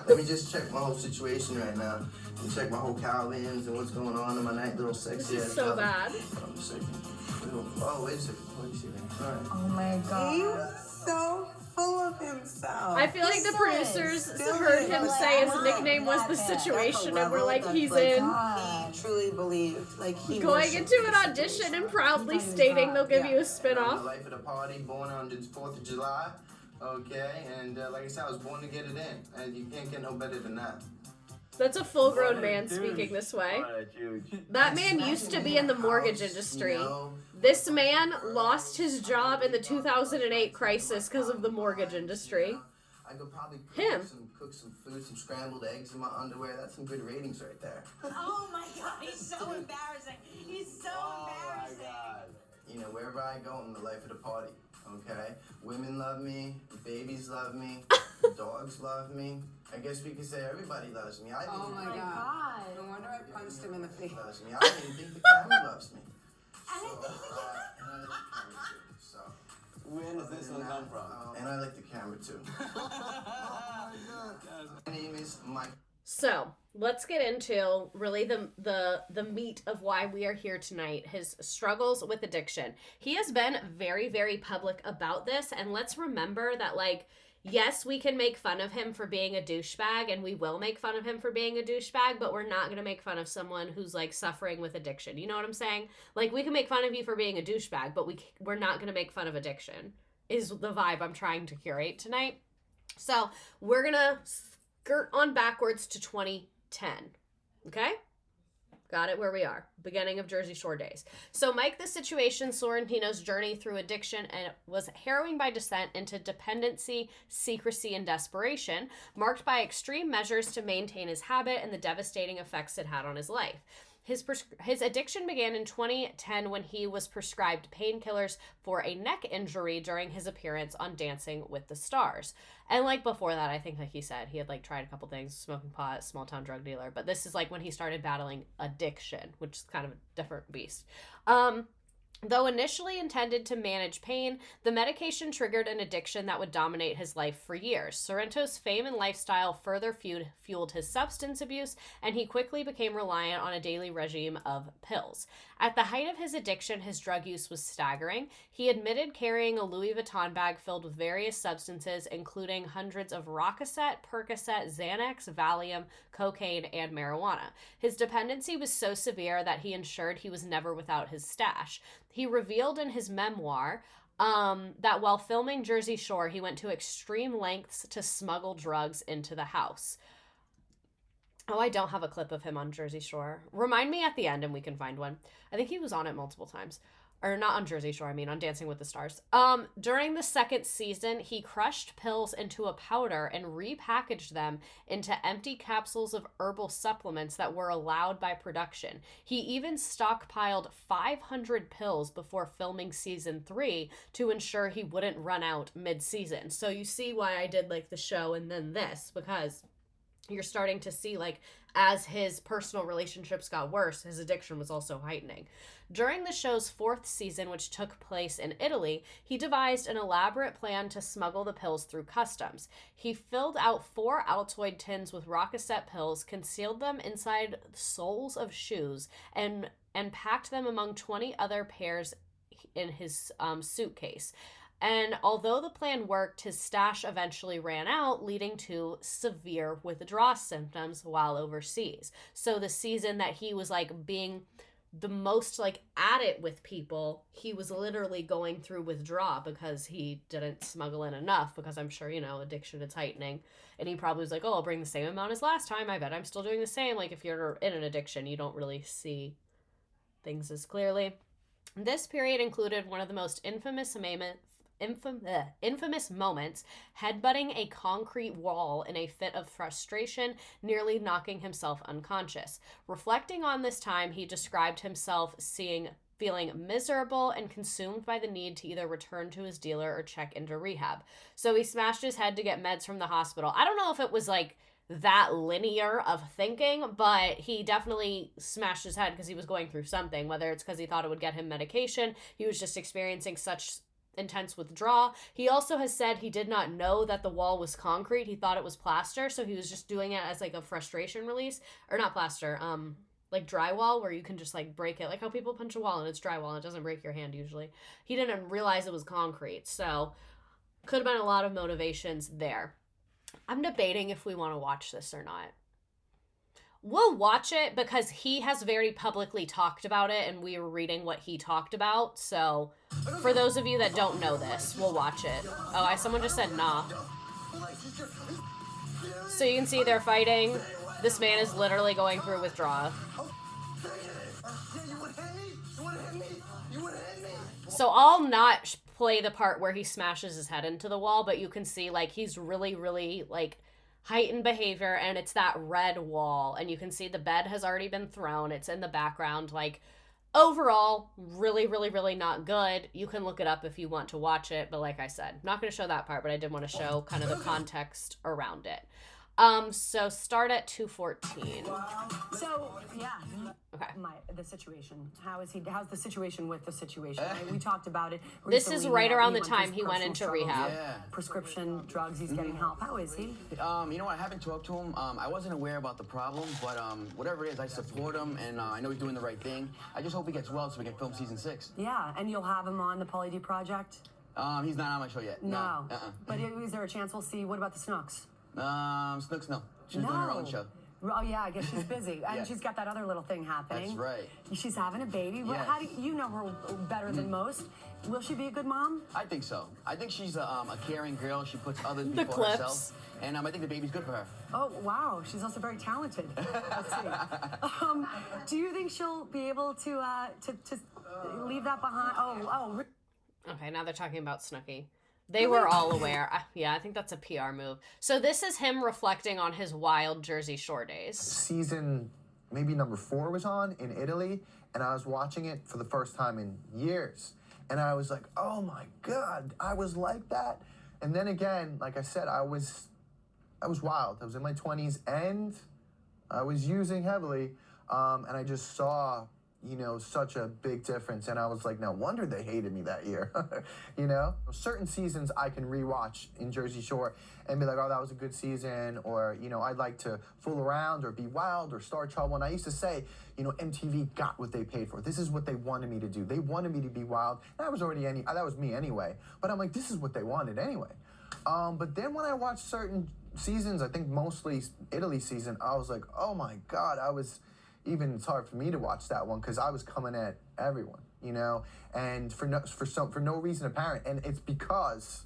[SPEAKER 6] Let me just check my whole situation right now. And check my whole Calvins and what's going on in my nice little sexy
[SPEAKER 1] This is
[SPEAKER 6] ass
[SPEAKER 1] so
[SPEAKER 6] Calvin.
[SPEAKER 1] bad.
[SPEAKER 6] I'm just checking. Oh, wait a second. Let me see that. All right.
[SPEAKER 8] Oh my god.
[SPEAKER 5] He was so full of himself.
[SPEAKER 1] I feel like the producers heard him say his nickname was The Situation, and we're like, he's in.
[SPEAKER 5] He truly believed, like he
[SPEAKER 1] Going
[SPEAKER 5] worshipped
[SPEAKER 1] into an
[SPEAKER 5] the
[SPEAKER 1] audition
[SPEAKER 5] situation.
[SPEAKER 1] and proudly stating they'll give you a
[SPEAKER 6] The
[SPEAKER 1] spin-off.
[SPEAKER 6] life of the party, born on the 4th of July. Okay, and like I said, I was born to get it in, and you can't get no better than that.
[SPEAKER 1] That's a full-grown man speaking this way. That man used to be in the mortgage industry. This man lost his job in the 2008 crisis because of the mortgage industry.
[SPEAKER 6] I could probably
[SPEAKER 1] Him.
[SPEAKER 6] cook some food, some scrambled eggs in my underwear. That's some good ratings right there.
[SPEAKER 7] Oh my god, he's so embarrassing. He's so embarrassing.
[SPEAKER 6] Wherever I go, I'm the life of the party. Okay? Women love me, babies love me, dogs love me. I guess we could say everybody loves me.
[SPEAKER 5] Oh my god. No wonder I punched him in the face.
[SPEAKER 6] Loves me. I don't even think the camera loves me. So,
[SPEAKER 3] Where does this one come from?
[SPEAKER 6] and I like the camera too. My name is Mike.
[SPEAKER 1] So let's get into really the meat of why we are here tonight, his struggles with addiction. He has been very, very public about this, and let's remember that, like, yes, we can make fun of him for being a douchebag, and we will make fun of him for being a douchebag, but we're not going to make fun of someone who's, like, suffering with addiction. You know what I'm saying? Like, we can make fun of you for being a douchebag, but we're not going to make fun of addiction, is the vibe I'm trying to curate tonight. So we're going to skirt on backwards to 2010. Okay? Got it where we are. Beginning of Jersey Shore days. So Mike the Situation Sorrentino's journey through addiction and was harrowing by descent into dependency, secrecy, and desperation, marked by extreme measures to maintain his habit and the devastating effects it had on his life. His addiction began in 2010 when he was prescribed painkillers for a neck injury during his appearance on Dancing with the Stars. And like before that, I think like he said, he had like tried a couple things, smoking pot, small town drug dealer, but this is like when he started battling addiction, which is kind of a different beast. Though initially intended to manage pain, the medication triggered an addiction that would dominate his life for years. Sorrento's fame and lifestyle further fueled his substance abuse, and he quickly became reliant on a daily regime of pills. At the height of his addiction, his drug use was staggering. He admitted carrying a Louis Vuitton bag filled with various substances, including hundreds of Rococet, Percocet, Xanax, Valium, cocaine, and marijuana. His dependency was so severe that he ensured he was never without his stash. He revealed in his memoir that while filming Jersey Shore, he went to extreme lengths to smuggle drugs into the house. Oh, I don't have a clip of him on Jersey Shore. Remind me at the end and we can find one. I think he was on it multiple times. Or not on Jersey Shore, I mean on Dancing with the Stars. During the second season, he crushed pills into a powder and repackaged them into empty capsules of herbal supplements that were allowed by production. He even stockpiled 500 pills before filming season 3 to ensure he wouldn't run out mid-season. So you see why I did like the show and then this, because you're starting to see, like, as his personal relationships got worse, his addiction was also heightening. During the show's 4th season, which took place in Italy, he devised an elaborate plan to smuggle the pills through customs. He filled out 4 Altoid tins with Rococet pills, concealed them inside soles of shoes, and packed them among 20 other pairs in his suitcase. And although the plan worked, his stash eventually ran out, leading to severe withdrawal symptoms while overseas. So the season that he was like being the most like at it with people, he was literally going through withdrawal because he didn't smuggle in enough, because I'm sure, you know, addiction is heightening. And he probably was like, oh, I'll bring the same amount as last time. I bet I'm still doing the same. Like if you're in an addiction, you don't really see things as clearly. This period included one of the most infamous moments, headbutting a concrete wall in a fit of frustration, nearly knocking himself unconscious. Reflecting on this time, he described himself feeling miserable and consumed by the need to either return to his dealer or check into rehab. So he smashed his head to get meds from the hospital. I don't know if it was like that linear of thinking, but he definitely smashed his head because he was going through something, whether it's because he thought it would get him medication. He was just experiencing such intense withdrawal. He also has said he did not know that the wall was concrete. He thought it was plaster, so he was just doing it as like a frustration release. Or not plaster, like drywall, where you can just like break it, like how people punch a wall and it's drywall and it doesn't break your hand usually. He didn't realize it was concrete, so could have been a lot of motivations there. I'm debating if we want to watch this or not. We'll watch it because he has very publicly talked about it and we were reading what he talked about. So for those of you that don't know this, we'll watch it. Oh, someone just said nah. So you can see they're fighting. This man is literally going through withdrawal. So I'll not play the part where he smashes his head into the wall, but you can see like he's really, really like heightened behavior, and it's that red wall, and you can see the bed has already been thrown. It's in the background. Like overall, really, really, really not good. You can look it up if you want to watch it, but like I said, not going to show that part, but I did want to show kind of the context around it. So start at 2:14.
[SPEAKER 8] So, yeah.
[SPEAKER 1] Okay.
[SPEAKER 8] The situation. How's the situation with the situation? Right? We talked about it
[SPEAKER 1] This
[SPEAKER 8] recently.
[SPEAKER 1] is right around the
[SPEAKER 8] He
[SPEAKER 1] time
[SPEAKER 8] through
[SPEAKER 1] he went
[SPEAKER 8] personal
[SPEAKER 1] into
[SPEAKER 8] struggles.
[SPEAKER 1] rehab.
[SPEAKER 10] Yeah.
[SPEAKER 8] Prescription drugs, he's getting help. How is he?
[SPEAKER 10] You know what? I haven't talked to him. I wasn't aware about the problem, but whatever it is, I support him, and I know he's doing the right thing. I just hope he gets well so we can film season 6.
[SPEAKER 8] Yeah, and you'll have him on the Pauly D Project?
[SPEAKER 10] He's not on my show yet.
[SPEAKER 8] No. But is there a chance we'll see? What about the Snooks?
[SPEAKER 10] Snooks, no. She's doing her own show.
[SPEAKER 8] Oh, yeah, I guess she's busy. And
[SPEAKER 10] Yeah.
[SPEAKER 8] she's got that other little thing happening.
[SPEAKER 10] That's right.
[SPEAKER 8] She's having a baby. Well,
[SPEAKER 10] Yes.
[SPEAKER 8] how do you know her better than most? Will she be a good mom?
[SPEAKER 10] I think so. I think she's a caring girl. She puts others
[SPEAKER 1] The
[SPEAKER 10] before
[SPEAKER 1] clips.
[SPEAKER 10] herself. And I think the baby's good for her.
[SPEAKER 8] Oh, wow. She's also very talented. Let's see. Do you think she'll be able to leave that behind?
[SPEAKER 1] Okay, now they're talking about Snooki. They were all aware. Yeah, I think that's a PR move. So this is him reflecting on his wild Jersey Shore days.
[SPEAKER 11] Season maybe number 4 was on in Italy, and I was watching it for the first time in years. And I was like, oh my God, I was like that. And then again, like I said, I was wild. I was in my 20s and I was using heavily. And I just saw, such a big difference. And I was like, no wonder they hated me that year. Certain seasons I can rewatch in Jersey Shore and be like, oh, that was a good season. Or, I'd like to fool around or be wild or start trouble. And I used to say, MTV got what they paid for. This is what they wanted me to do. They wanted me to be wild. And that was me anyway. But I'm like, this is what they wanted anyway. But then when I watched certain seasons, I think mostly Italy season, I was like, oh my God, it's hard for me to watch that one because I was coming at everyone, and for no reason apparent. And it's because,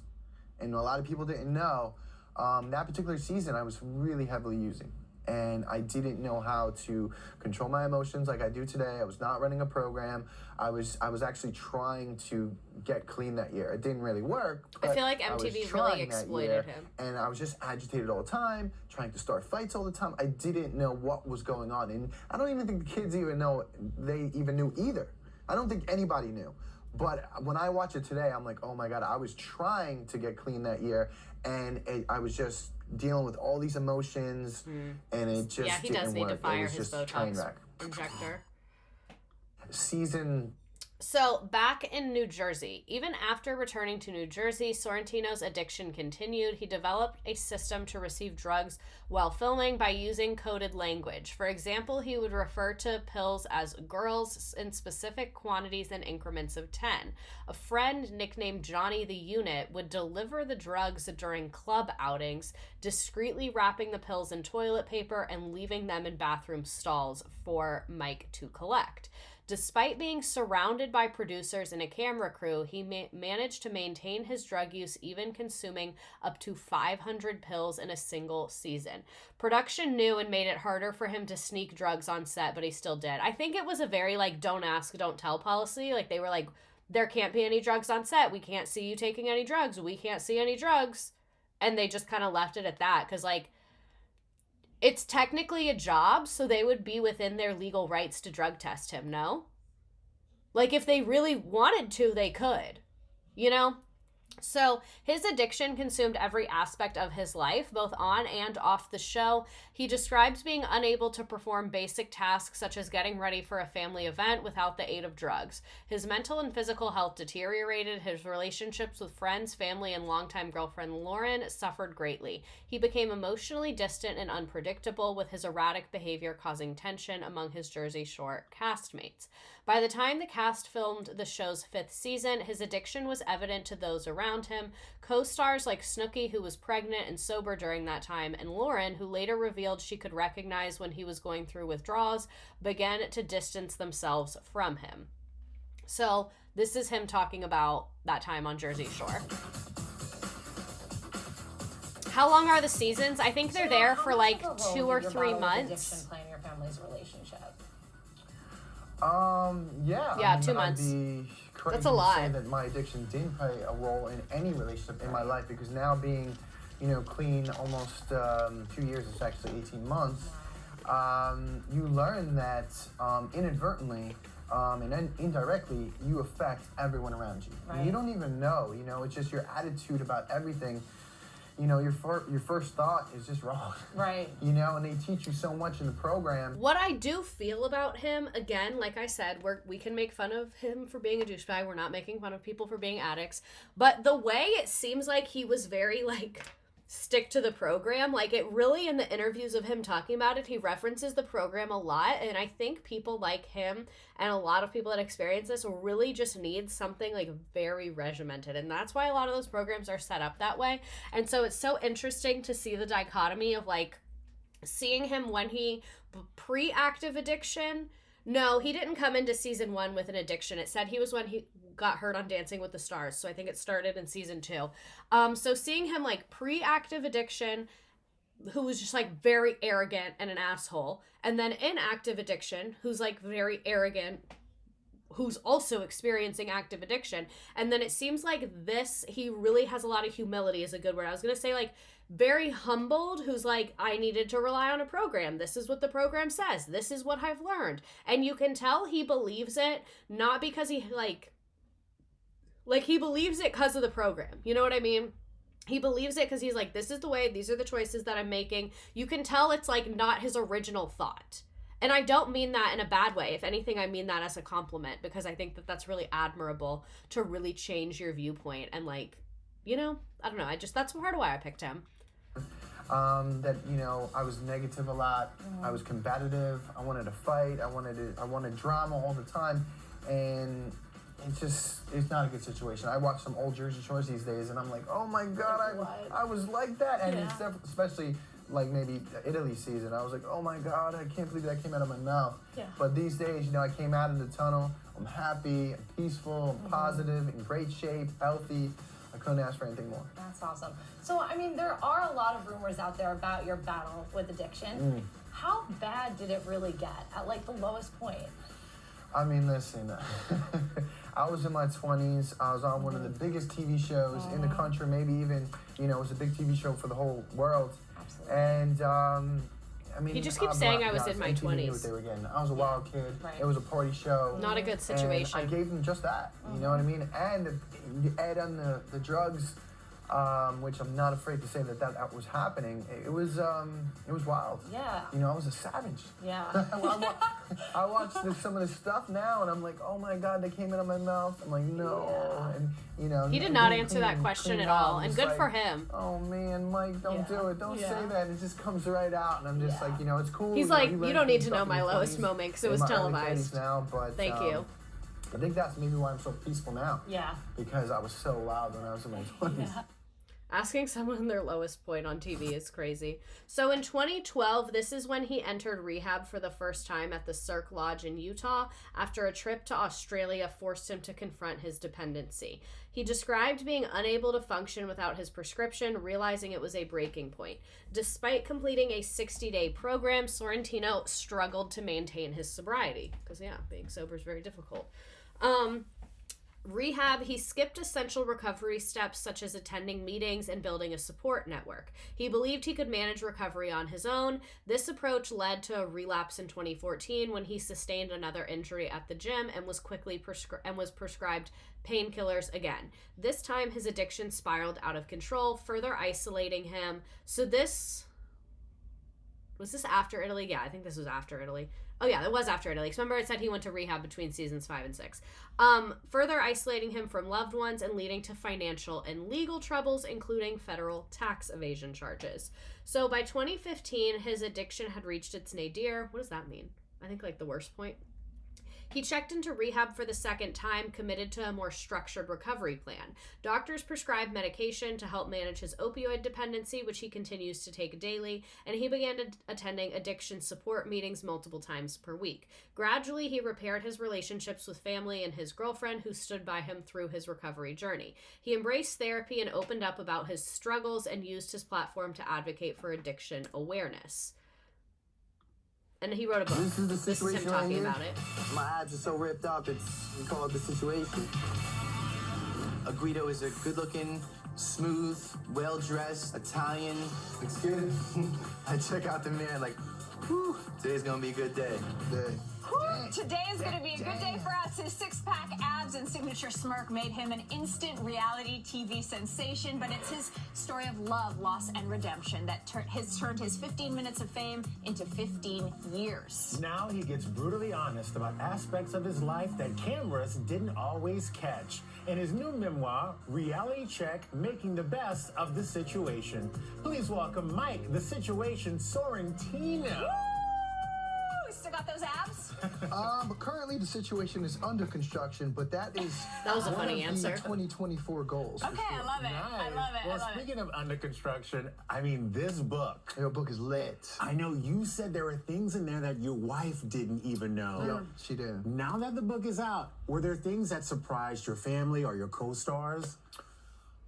[SPEAKER 11] and a lot of people didn't know, that particular season I was really heavily using. And I didn't know how to control my emotions like I do today. I was not running a program. I was actually trying to get clean that year. It didn't really work.
[SPEAKER 1] I feel like
[SPEAKER 11] I was
[SPEAKER 1] MTV really
[SPEAKER 11] trying that
[SPEAKER 1] exploited
[SPEAKER 11] year,
[SPEAKER 1] him.
[SPEAKER 11] And I was just agitated all the time, trying to start fights all the time. I didn't know what was going on. And I don't even think the kids even knew either. I don't think anybody knew. But when I watch it today, I'm like, oh my God, I was trying to get clean that year. And I was just dealing with all these emotions, and it just
[SPEAKER 1] he does need to fire his
[SPEAKER 11] train
[SPEAKER 1] Botox
[SPEAKER 11] wreck.
[SPEAKER 1] injector.
[SPEAKER 11] So
[SPEAKER 1] back in New Jersey, even after returning to New Jersey, Sorrentino's addiction continued. He developed a system to receive drugs while filming by using coded language. For example, he would refer to pills as girls in specific quantities and increments of 10. A friend nicknamed Johnny the Unit would deliver the drugs during club outings, discreetly wrapping the pills in toilet paper and leaving them in bathroom stalls for Mike to collect. Despite being surrounded by producers and a camera crew, he managed to maintain his drug use, even consuming up to 500 pills in a single season. Production knew and made it harder for him to sneak drugs on set, but he still did. I think it was a very, don't ask, don't tell policy. They were like, there can't be any drugs on set. We can't see you taking any drugs. We can't see any drugs. And they just kind of left it at that because, it's technically a job, so they would be within their legal rights to drug test him, no? If they really wanted to, they could. So his addiction consumed every aspect of his life, both on and off the show. He describes being unable to perform basic tasks such as getting ready for a family event without the aid of drugs. His mental and physical health deteriorated. His relationships with friends, family, and longtime girlfriend Lauren suffered greatly. He became emotionally distant and unpredictable, with his erratic behavior causing tension among his Jersey Shore castmates. By the time the cast filmed the show's 5th season, his addiction was evident to those around him. Co-stars like Snooki, who was pregnant and sober during that time, and Lauren, who later revealed she could recognize when he was going through withdrawals, began to distance themselves from him. So this is him talking about that time on Jersey Shore. How long are the seasons? I think they're there for like 2 or 3 months.
[SPEAKER 12] Addiction playing your family's relationship.
[SPEAKER 11] Yeah.
[SPEAKER 1] Yeah, 2 months.
[SPEAKER 11] I'd be crazy
[SPEAKER 1] That's a lot.
[SPEAKER 11] to say that my addiction didn't play a role in any relationship in my life, because now being, clean almost 2 years, it's actually 18 months, you learn that inadvertently and then indirectly, you affect everyone around you.
[SPEAKER 12] Right.
[SPEAKER 11] You don't even know, it's just your attitude about everything. Your first thought is just wrong.
[SPEAKER 12] Right.
[SPEAKER 11] And they teach you so much in the program.
[SPEAKER 1] What I do feel about him, again, like I said, we can make fun of him for being a douchebag. We're not making fun of people for being addicts. But the way it seems like he was very, stick to the program, it really, in the interviews of him talking about it, he references the program a lot. And I think people like him and a lot of people that experience this really just need something very regimented. And that's why a lot of those programs are set up that way. And so it's so interesting to see the dichotomy of seeing him when he pre-active addiction. No, he didn't come into season 1 with an addiction. It said he was when he got hurt on Dancing with the Stars. So I think it started in season 2. So seeing him pre-active addiction, who was just very arrogant and an asshole, and then in active addiction, who's very arrogant, who's also experiencing active addiction. And then it seems he really has a lot of humility, is a good word. I was going to say very humbled, who's I needed to rely on a program. This is what the program says. This is what I've learned. And you can tell he believes it, not because he he believes it because of the program. You know what I mean? He believes it because he's this is the way, these are the choices that I'm making. You can tell it's not his original thought. And I don't mean that in a bad way. If anything, I mean that as a compliment, because I think that that's really admirable to really change your viewpoint. And I don't know. That's part of why I picked him.
[SPEAKER 11] I was negative a lot. I was combative. I wanted to fight. I wanted drama all the time. And it's not a good situation. I watch some old Jersey Shores these days and I'm oh my God, I was like that. And it's especially maybe Italy season. I was oh my God, I can't believe that came out of my mouth. Yeah. But these days, I came out of the tunnel. I'm happy, I'm peaceful, I'm positive, in great shape, healthy. I couldn't ask for anything more.
[SPEAKER 12] That's awesome. So, there are a lot of rumors out there about your battle with addiction. How bad did it really get at the lowest point?
[SPEAKER 11] Listen, I was in my 20s. I was on one of the biggest TV shows in the country, maybe even, it was a big TV show for the whole world.
[SPEAKER 12] Absolutely.
[SPEAKER 11] And,
[SPEAKER 1] he just keeps saying I was in my 20s.
[SPEAKER 11] Knew what they were getting. I was a wild kid. Right. It was a party show.
[SPEAKER 1] Not a good situation.
[SPEAKER 11] And I gave them just that. You know what I mean? And you add on the drugs, which I'm not afraid to say that was happening. It was wild.
[SPEAKER 12] Yeah.
[SPEAKER 11] I was a savage.
[SPEAKER 12] Yeah.
[SPEAKER 11] I watch some of this stuff now, and I'm oh my God, they came out of my mouth. I'm no. Yeah. And
[SPEAKER 1] he did not answer that question at all, and good for him.
[SPEAKER 11] Oh man, Mike, don't do it. Don't say that. It just comes right out, and I'm just it's cool.
[SPEAKER 1] He's you don't need to know my lowest moment because it was televised.
[SPEAKER 11] Now, but
[SPEAKER 1] thank you.
[SPEAKER 11] I think that's maybe why I'm so peaceful now.
[SPEAKER 12] Yeah.
[SPEAKER 11] Because I was so loud when I was in my 20s.
[SPEAKER 1] Yeah. Asking someone their lowest point on TV is crazy. So in 2012, this is when he entered rehab for the first time at the Cirque Lodge in Utah after a trip to Australia forced him to confront his dependency. He described being unable to function without his prescription, realizing it was a breaking point. Despite completing a 60-day program, Sorrentino struggled to maintain his sobriety. Because, being sober is very difficult. Rehab, he skipped essential recovery steps such as attending meetings and building a support network. He believed he could manage recovery on his own. This approach led to a relapse in 2014 when he sustained another injury at the gym and was quickly prescribed painkillers again. This time his addiction spiraled out of control, further isolating him. So was this after Italy? Yeah, I think this was after Italy. Oh yeah, it was after Italy. Because remember it said he went to rehab between seasons 5 and 6. Further isolating him from loved ones and leading to financial and legal troubles, including federal tax evasion charges. So by 2015, his addiction had reached its nadir. What does that mean? I think like the worst point. He checked into rehab for the second time, committed to a more structured recovery plan. Doctors prescribed medication to help manage his opioid dependency, which he continues to take daily, and he began attending addiction support meetings multiple times per week. Gradually, he repaired his relationships with family and his girlfriend, who stood by him through his recovery journey. He embraced therapy and opened up about his struggles and used his platform to advocate for addiction awareness. And he wrote a book.
[SPEAKER 11] This is the
[SPEAKER 1] This is him
[SPEAKER 11] situation right
[SPEAKER 1] talking
[SPEAKER 11] here.
[SPEAKER 1] about it.
[SPEAKER 11] My abs are so ripped up, we call it The Situation.
[SPEAKER 10] Guido is a good-looking, smooth, well-dressed Italian.
[SPEAKER 11] Looks good.
[SPEAKER 10] I check out the mirror like, whew, today's gonna be a good day.
[SPEAKER 12] Today is going to be a good day for us. His six-pack abs and signature smirk made him an instant reality TV sensation, but it's his story of love, loss, and redemption that has turned his 15 minutes of fame into 15 years.
[SPEAKER 13] Now he gets brutally honest about aspects of his life that cameras didn't always catch. In his new memoir, Reality Check, Making the Best of the Situation. Please welcome Mike, The Situation Sorrentino.
[SPEAKER 12] Woo! Still got those abs?
[SPEAKER 11] Currently the situation is under construction, but that was
[SPEAKER 1] a funny answer.
[SPEAKER 11] 2024 goals.
[SPEAKER 12] Okay, I love it. I love it.
[SPEAKER 13] Well, speaking of under construction, I mean, this book.
[SPEAKER 11] Your book is lit.
[SPEAKER 13] I know you said there were things in there that your wife didn't even know.
[SPEAKER 11] Yep, she did.
[SPEAKER 13] Now that the book is out, were there things that surprised your family or your co-stars?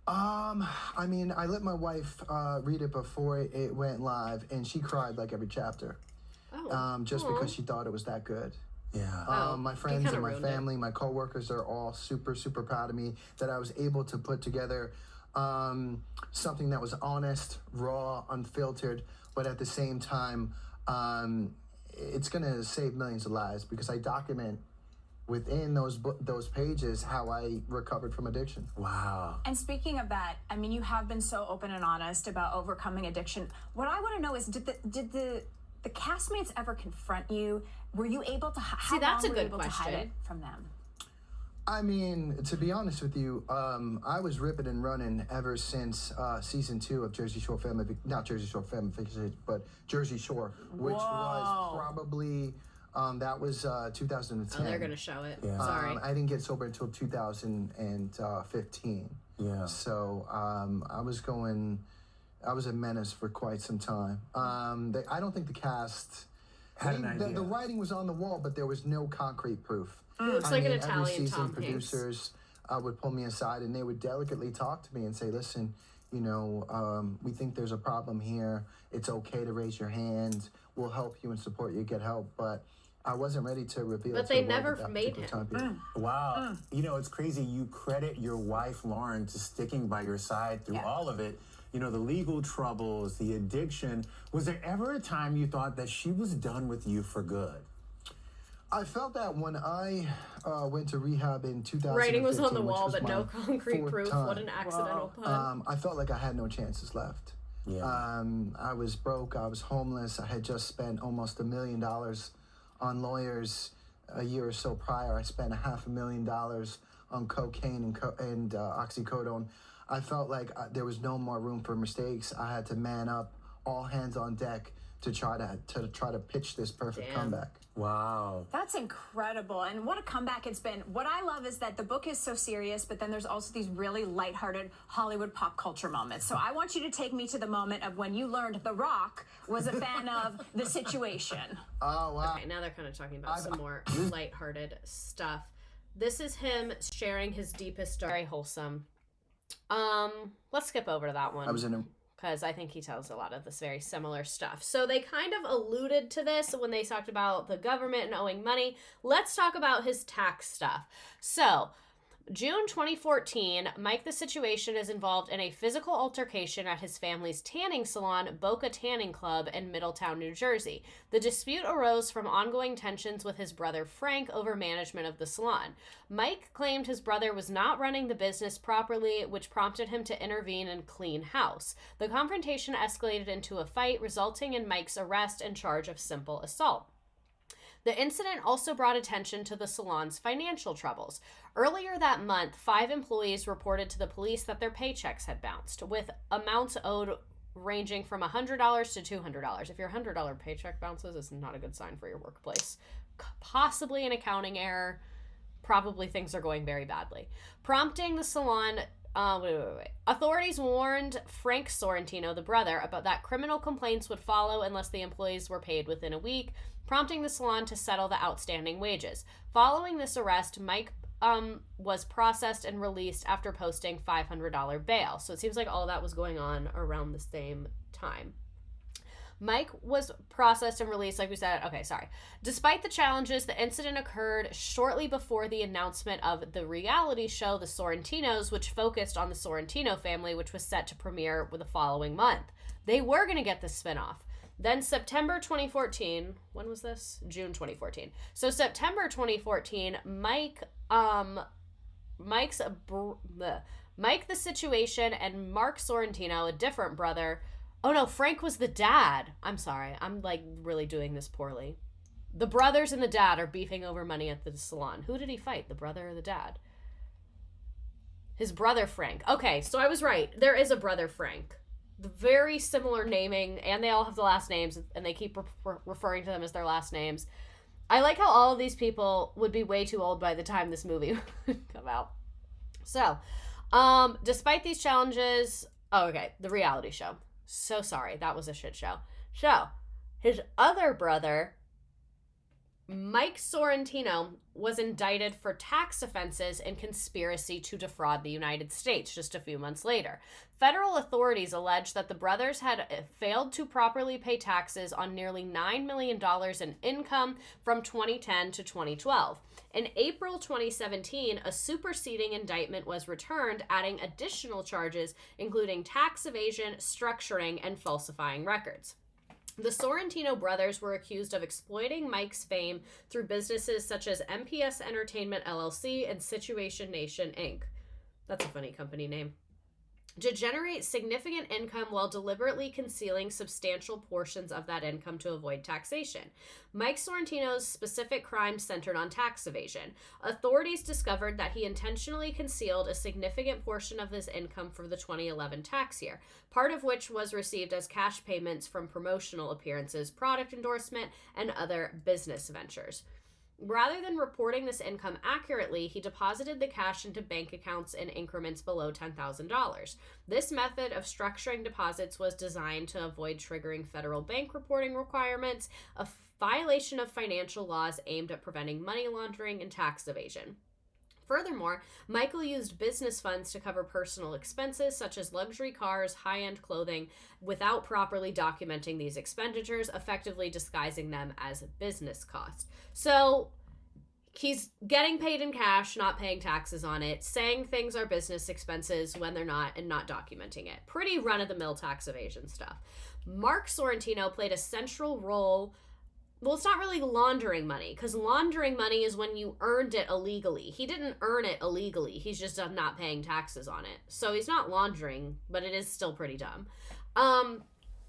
[SPEAKER 11] I mean, I let my wife read it before it went live, and she cried like every chapter. Just because she thought it was that good.
[SPEAKER 13] Yeah.
[SPEAKER 11] My friends and my family, my coworkers are all super, super proud of me that I was able to put together something that was honest, raw, unfiltered, but at the same time, it's going to save millions of lives because I document within those pages how I recovered from addiction.
[SPEAKER 13] Wow.
[SPEAKER 12] And speaking of that, I mean, you have been so open and honest about overcoming addiction. What I want to know is, did the castmates ever confront you? Were you able to? How
[SPEAKER 1] that's
[SPEAKER 12] long
[SPEAKER 1] a
[SPEAKER 12] were you
[SPEAKER 1] good
[SPEAKER 12] able to hide
[SPEAKER 1] question.
[SPEAKER 12] it from them?
[SPEAKER 11] I mean, to be honest with you, I was ripping and running ever since season 2 of Jersey Shore Family, not Jersey Shore Family Vacation, but Jersey Shore, which was probably, that was 2010.
[SPEAKER 1] Oh, they're going to show it.
[SPEAKER 13] Yeah.
[SPEAKER 1] Sorry.
[SPEAKER 11] I didn't get sober until 2015.
[SPEAKER 13] Yeah.
[SPEAKER 11] So I was a menace for quite some time. I don't think the cast
[SPEAKER 13] had an idea.
[SPEAKER 11] The writing was on the wall, but there was no concrete proof.
[SPEAKER 1] Looks like an
[SPEAKER 11] every
[SPEAKER 1] Italian
[SPEAKER 11] season,
[SPEAKER 1] Tom Hanks.
[SPEAKER 11] producers would pull me aside and they would delicately talk to me and say, listen, you know, we think there's a problem here. It's okay to raise your hand. We'll help you and support you, get help. But I wasn't ready to reveal
[SPEAKER 1] But
[SPEAKER 11] it to
[SPEAKER 1] they
[SPEAKER 11] the world
[SPEAKER 1] never
[SPEAKER 11] at that
[SPEAKER 1] made
[SPEAKER 11] particular
[SPEAKER 1] him.
[SPEAKER 11] time period.
[SPEAKER 13] Wow. You know, it's crazy. You credit your wife, Lauren, to sticking by your side through all of it. You know, the legal troubles, the addiction. Was there ever a time you thought that she was done with you for good?
[SPEAKER 11] I felt that when I went to rehab in 2015.
[SPEAKER 1] Writing was on the
[SPEAKER 11] which
[SPEAKER 1] wall,
[SPEAKER 11] was
[SPEAKER 1] but no
[SPEAKER 11] my
[SPEAKER 1] concrete
[SPEAKER 11] 4th
[SPEAKER 1] proof.
[SPEAKER 11] time.
[SPEAKER 1] What an accidental pun.
[SPEAKER 11] I felt like I had no chances left.
[SPEAKER 13] Yeah.
[SPEAKER 11] I was broke. I was homeless. I had just spent almost $1 million on lawyers a year or so prior. I spent $500,000 on cocaine and oxycodone. I felt like there was no more room for mistakes. I had to man up, all hands on deck, to try to pitch this perfect comeback.
[SPEAKER 13] Wow.
[SPEAKER 12] That's incredible. And what a comeback it's been. What I love is that the book is so serious, but then there's also these really lighthearted Hollywood pop culture moments. So I want you to take me to the moment of when you learned The Rock was a fan of The Situation.
[SPEAKER 11] Oh, wow.
[SPEAKER 1] Okay, now they're kind of talking about some more lighthearted stuff. This is him sharing his deepest, very wholesome. Let's skip over to that one.
[SPEAKER 11] I was in a
[SPEAKER 1] because I think he tells a lot of this very similar stuff. So they kind of alluded to this when they talked about the government and owing money. Let's talk about his tax stuff. So June 2014, Mike the Situation is involved in a physical altercation at his family's tanning salon, Boca Tanning Club, in Middletown, New Jersey. The dispute arose from ongoing tensions with his brother Frank over management of the salon. Mike claimed his brother was not running the business properly, which prompted him to intervene and clean house. The confrontation escalated into a fight, resulting in Mike's arrest and charge of simple assault. The incident also brought attention to the salon's financial troubles. Earlier that month, 5 employees reported to the police that their paychecks had bounced, with amounts owed ranging from $100 to $200. If your $100 paycheck bounces, it's not a good sign for your workplace. Possibly an accounting error. Probably things are going very badly. Prompting the salon... Authorities warned Frank Sorrentino, the brother, about that criminal complaints would follow unless the employees were paid within a week, prompting the salon to settle the outstanding wages. Following this arrest, Mike was processed and released after posting $500 bail. So it seems like all that was going on around the same time. Mike was processed and released, like we said. Okay, sorry. Despite the challenges, the incident occurred shortly before the announcement of the reality show, The Sorrentinos, which focused on the Sorrentino family, which was set to premiere the following month. They were going to get this spinoff. Then September 2014, when was this? June 2014. So September 2014, Mike the Situation and Mark Sorrentino, a different brother. Oh no, Frank was the dad. I'm sorry. I'm like really doing this poorly. The brothers and the dad are beefing over money at the salon. Who did he fight? The brother or the dad? His brother Frank. Okay, so I was right. There is a brother Frank. Very similar naming, and they all have the last names, and they keep referring to them as their last names. I like how all of these people would be way too old by the time this movie would come out. So, despite these challenges... Oh, okay, the reality show. So sorry, that was a shit show. So, his other brother, Mike Sorrentino, was indicted for tax offenses and conspiracy to defraud the United States just a few months later. Federal authorities alleged that the brothers had failed to properly pay taxes on nearly $9 million in income from 2010 to 2012. In April 2017, a superseding indictment was returned, adding additional charges, including tax evasion, structuring, and falsifying records. The Sorrentino brothers were accused of exploiting Mike's fame through businesses such as MPS Entertainment LLC and Situation Nation Inc. That's a funny company name. To generate significant income while deliberately concealing substantial portions of that income to avoid taxation. Mike Sorrentino's specific crimes centered on tax evasion. Authorities discovered that he intentionally concealed a significant portion of his income for the 2011 tax year, part of which was received as cash payments from promotional appearances, product endorsement, and other business ventures. Rather than reporting this income accurately, he deposited the cash into bank accounts in increments below $10,000. This method of structuring deposits was designed to avoid triggering federal bank reporting requirements, a violation of financial laws aimed at preventing money laundering and tax evasion. Furthermore, Michael used business funds to cover personal expenses such as luxury cars, high-end clothing, without properly documenting these expenditures, effectively disguising them as business costs. So he's getting paid in cash, not paying taxes on it, saying things are business expenses when they're not, and not documenting it. Pretty run-of-the-mill tax evasion stuff. Mark Sorrentino played a central role. Well, it's not really laundering money, because laundering money is when you earned it illegally. He didn't earn it illegally. He's just not paying taxes on it. So he's not laundering, but it is still pretty dumb.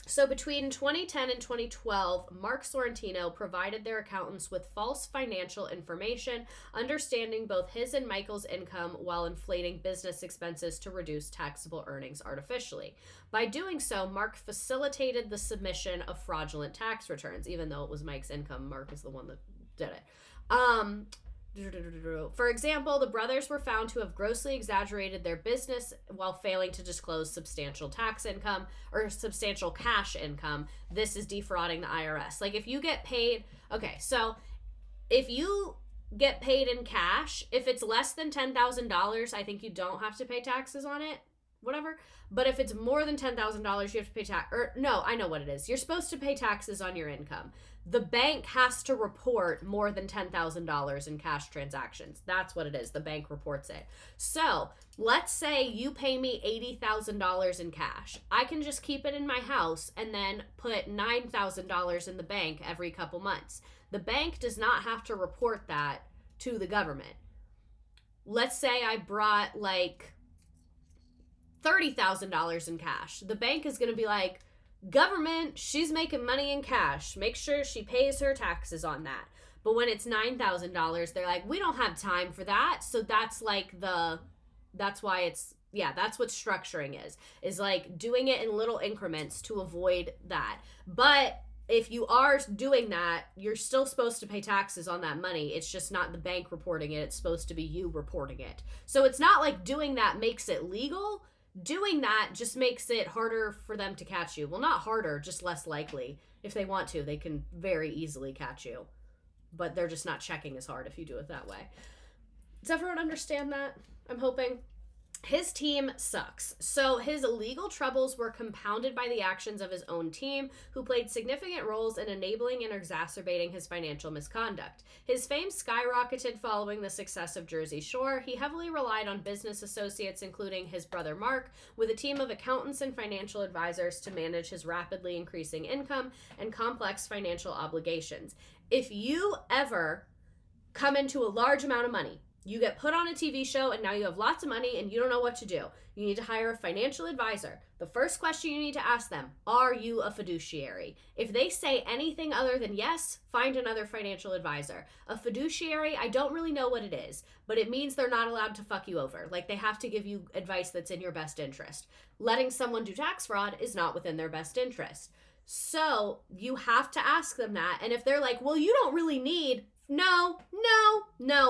[SPEAKER 1] So between 2010 and 2012, Mark Sorrentino provided their accountants with false financial information, understanding both his and Michael's income while inflating business expenses to reduce taxable earnings artificially. By doing so, Mark facilitated the submission of fraudulent tax returns, even though it was Mike's income. Mark is the one that did it. For example, the brothers were found to have grossly exaggerated their business while failing to disclose substantial tax income or substantial cash income. This is defrauding the IRS. Like if you get paid, okay, so if you get paid in cash, if it's less than $10,000, I think you don't have to pay taxes on it. Whatever. But if it's more than $10,000, you have to pay tax. Or no, I know what it is. You're supposed to pay taxes on your income. The bank has to report more than $10,000 in cash transactions. That's what it is. The bank reports it. So let's say you pay me $80,000 in cash. I can just keep it in my house and then put $9,000 in the bank every couple months. The bank does not have to report that to the government. Let's say I brought like $30,000 in cash. The bank is going to be like, government, she's making money in cash. Make sure she pays her taxes on that. But when it's $9,000, they're like, we don't have time for that. So that's like that's why it's, yeah, that's what structuring is like doing it in little increments to avoid that. But if you are doing that, you're still supposed to pay taxes on that money. It's just not the bank reporting it. It's supposed to be you reporting it. So it's not like doing that makes it legal. Doing that just makes it harder for them to catch you. Well, not harder, just less likely. If they want to, they can very easily catch you. But they're just not checking as hard if you do it that way. Does everyone understand that? I'm hoping. His team sucks. So his legal troubles were compounded by the actions of his own team, who played significant roles in enabling and exacerbating his financial misconduct. His fame skyrocketed following the success of Jersey Shore. He heavily relied on business associates, including his brother Mark, with a team of accountants and financial advisors to manage his rapidly increasing income and complex financial obligations. If you ever come into a large amount of money, you get put on a TV show and now you have lots of money and you don't know what to do. You need to hire a financial advisor. The first question you need to ask them, are you a fiduciary? If they say anything other than yes, find another financial advisor. A fiduciary, I don't really know what it is, but it means they're not allowed to fuck you over. Like, they have to give you advice that's in your best interest. Letting someone do tax fraud is not within their best interest. So you have to ask them that. And if they're like, well, you don't really need... No,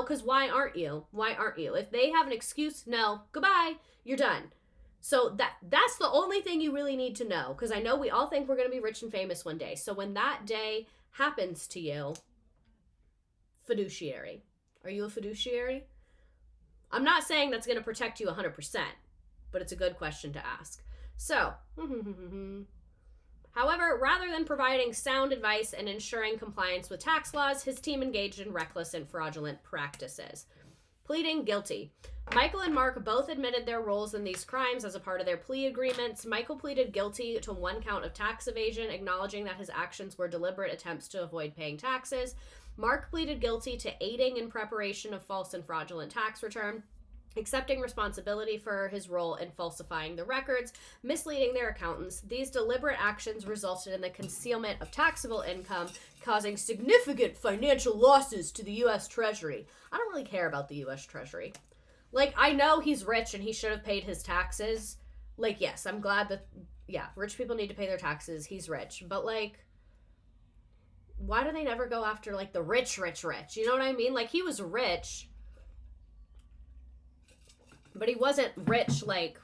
[SPEAKER 1] because why aren't you? Why aren't you? If they have an excuse, no, goodbye, you're done. So that's the only thing you really need to know, because I know we all think we're going to be rich and famous one day. So when that day happens to you, fiduciary. Are you a fiduciary? I'm not saying that's going to protect you 100%, but it's a good question to ask. So, however, rather than providing sound advice and ensuring compliance with tax laws, his team engaged in reckless and fraudulent practices. Pleading guilty. Michael and Mark both admitted their roles in these crimes as a part of their plea agreements. Michael pleaded guilty to 1 count of tax evasion, acknowledging that his actions were deliberate attempts to avoid paying taxes. Mark pleaded guilty to aiding in preparation of false and fraudulent tax return, accepting responsibility for his role in falsifying the records, misleading their accountants. These deliberate actions resulted in the concealment of taxable income, causing significant financial losses to the U.S. Treasury. I don't really care about the U.S. Treasury. Like, I know he's rich and he should have paid his taxes. Like, yes, I'm glad that, yeah, rich people need to pay their taxes. He's rich. But, like, why do they never go after, like, the rich? You know what I mean? Like, he was rich, but he wasn't rich like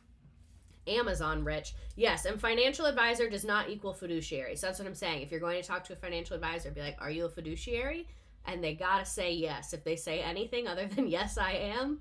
[SPEAKER 1] Amazon rich. Yes, and financial advisor does not equal fiduciary. So that's what I'm saying. If you're going to talk to a financial advisor, be like, are you a fiduciary? And they gotta say yes. If they say anything other than yes, I am,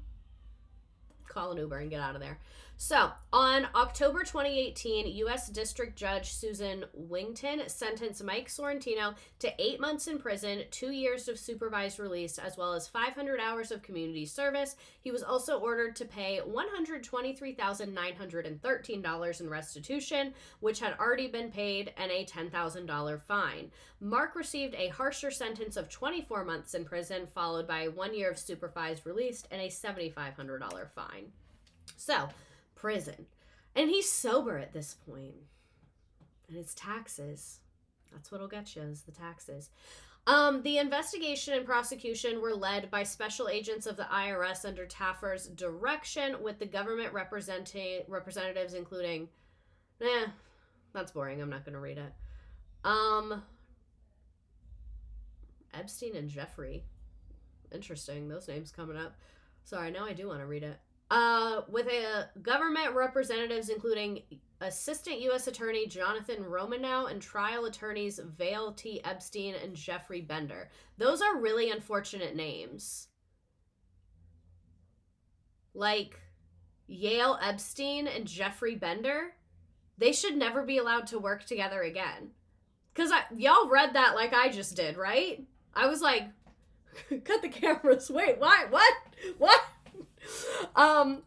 [SPEAKER 1] call an Uber and get out of there. So, on October 2018, U.S. District Judge Susan Wington sentenced Mike Sorrentino to 8 months in prison, 2 years of supervised release, as well as 500 hours of community service. He was also ordered to pay $123,913 in restitution, which had already been paid, and a $10,000 fine. Mark received a harsher sentence of 24 months in prison, followed by 1 year of supervised release and a $7,500 fine. So, prison. And he's sober at this point. And it's taxes. That's what'll get you, is the taxes. The investigation and prosecution were led by special agents of the IRS under Taffer's direction, with the government representatives including... that's boring. I'm not going to read it. Epstein and Jeffrey. Interesting. Those names coming up. Sorry, now I do want to read it. With government representatives including Assistant U.S. Attorney Jonathan Romanow and trial attorneys Vale T. Epstein and Jeffrey Bender. Those are really unfortunate names. Like, Yale Epstein and Jeffrey Bender, they should never be allowed to work together again. Because y'all read that like I just did, right? I was like, cut the cameras. Wait, why? What?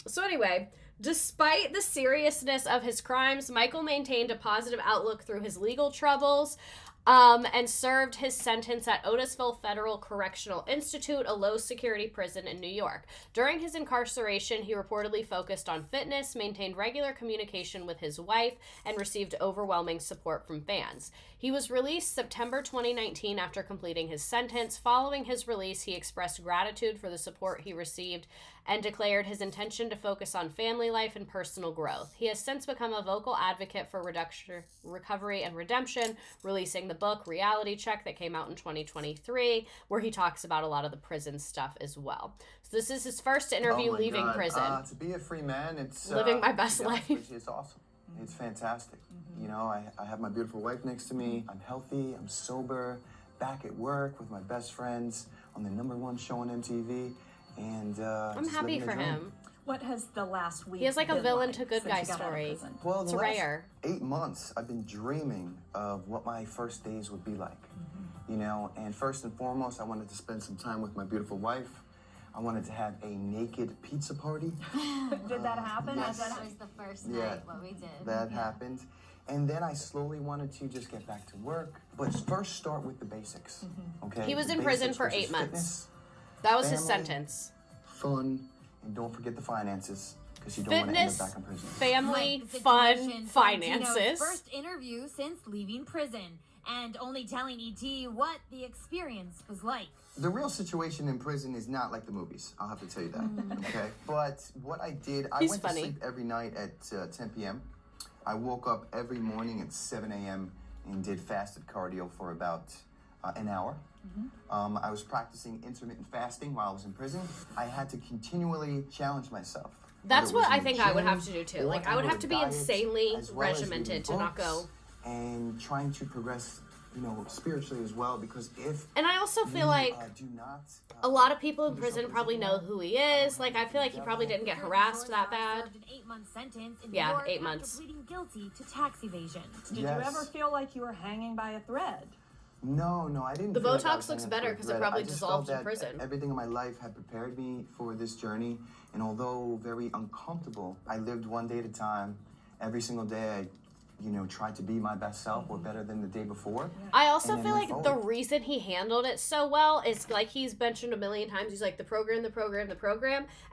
[SPEAKER 1] So anyway, despite the seriousness of his crimes, Michael maintained a positive outlook through his legal troubles. And served his sentence at Otisville Federal Correctional Institute, a low-security prison in New York. During his incarceration, he reportedly focused on fitness, maintained regular communication with his wife, and received overwhelming support from fans. He was released September 2019 after completing his sentence. Following his release, he expressed gratitude for the support he received and declared his intention to focus on family life and personal growth. He has since become a vocal advocate for recovery and redemption, releasing the book Reality Check that came out in 2023, where he talks about a lot of the prison stuff as well. So this is his first interview leaving prison.
[SPEAKER 11] To be a free man, it's
[SPEAKER 1] living my best life.
[SPEAKER 11] It's awesome. It's fantastic. You know, I have my beautiful wife next to me. I'm healthy. I'm sober. Back at work with my best friends on the #1 show on MTV. And
[SPEAKER 1] I'm happy for him.
[SPEAKER 12] What has the last week?
[SPEAKER 1] He has like a villain to good guy story.
[SPEAKER 11] Well,
[SPEAKER 1] it's
[SPEAKER 11] the last
[SPEAKER 1] rare.
[SPEAKER 11] 8 months, I've been dreaming of what my first days would be like. You know, and first and foremost, I wanted to spend some time with my beautiful wife. I wanted to have a naked pizza party.
[SPEAKER 12] Did that happen?
[SPEAKER 11] Yes.
[SPEAKER 9] That was the first night what we did.
[SPEAKER 11] That happened. And then I slowly wanted to just get back to work. But first start with the basics, okay?
[SPEAKER 1] He was
[SPEAKER 11] The
[SPEAKER 1] in prison
[SPEAKER 11] basics,
[SPEAKER 1] for
[SPEAKER 11] which is
[SPEAKER 1] 8 months.
[SPEAKER 11] fitness,
[SPEAKER 1] That was his
[SPEAKER 11] family,
[SPEAKER 1] sentence.
[SPEAKER 11] Fun, and don't forget the finances, because you don't want to end up
[SPEAKER 1] Fitness,
[SPEAKER 11] back in prison.
[SPEAKER 1] family,
[SPEAKER 2] Like the
[SPEAKER 1] fun,
[SPEAKER 2] situation from
[SPEAKER 1] finances.
[SPEAKER 2] Tino's first interview since leaving prison, and only telling ET what the experience was like.
[SPEAKER 11] The real situation in prison is not like the movies. I'll have to tell you that, okay? But what I did, I went to sleep every night at 10 p.m. I woke up every morning at 7 a.m. and did fasted cardio for about an hour. I was practicing intermittent fasting while I was in prison. I had to continually challenge myself.
[SPEAKER 1] That's
[SPEAKER 11] whether it was
[SPEAKER 1] what I
[SPEAKER 11] in the
[SPEAKER 1] think I would
[SPEAKER 11] gym
[SPEAKER 1] have to do too.
[SPEAKER 11] or
[SPEAKER 1] Like I would
[SPEAKER 11] go
[SPEAKER 1] have to be
[SPEAKER 11] diets,
[SPEAKER 1] insanely
[SPEAKER 11] as well as
[SPEAKER 1] regimented
[SPEAKER 11] reading
[SPEAKER 1] to not
[SPEAKER 11] books
[SPEAKER 1] go.
[SPEAKER 11] and trying to progress, you know, spiritually as well. Because if
[SPEAKER 1] And I also feel like
[SPEAKER 11] do not,
[SPEAKER 1] a lot of people in prison probably know who he is. Like I feel like he probably didn't get harassed that bad.
[SPEAKER 2] Served an 8-month sentence in
[SPEAKER 1] Yeah,
[SPEAKER 2] New York
[SPEAKER 1] 8
[SPEAKER 2] after
[SPEAKER 1] months.
[SPEAKER 2] pleading guilty to tax evasion.
[SPEAKER 12] Did you ever feel like you were hanging by a thread?
[SPEAKER 11] No, I didn't.
[SPEAKER 1] The
[SPEAKER 11] feel like I
[SPEAKER 1] Botox
[SPEAKER 11] was
[SPEAKER 1] looks
[SPEAKER 11] hanging
[SPEAKER 1] better
[SPEAKER 11] for a
[SPEAKER 1] 'cause it
[SPEAKER 11] thread.
[SPEAKER 1] probably
[SPEAKER 11] I just
[SPEAKER 1] dissolved
[SPEAKER 11] felt
[SPEAKER 1] in
[SPEAKER 11] that
[SPEAKER 1] prison.
[SPEAKER 11] Everything in my life had prepared me for this journey, and although very uncomfortable, I lived one day at a time. Every single day, I, you know, tried to be my best self or better than the day before.
[SPEAKER 1] I also
[SPEAKER 11] and then
[SPEAKER 1] feel
[SPEAKER 11] went
[SPEAKER 1] like the
[SPEAKER 11] forward.
[SPEAKER 1] reason he handled it so well is like he's mentioned a million times. He's like the program.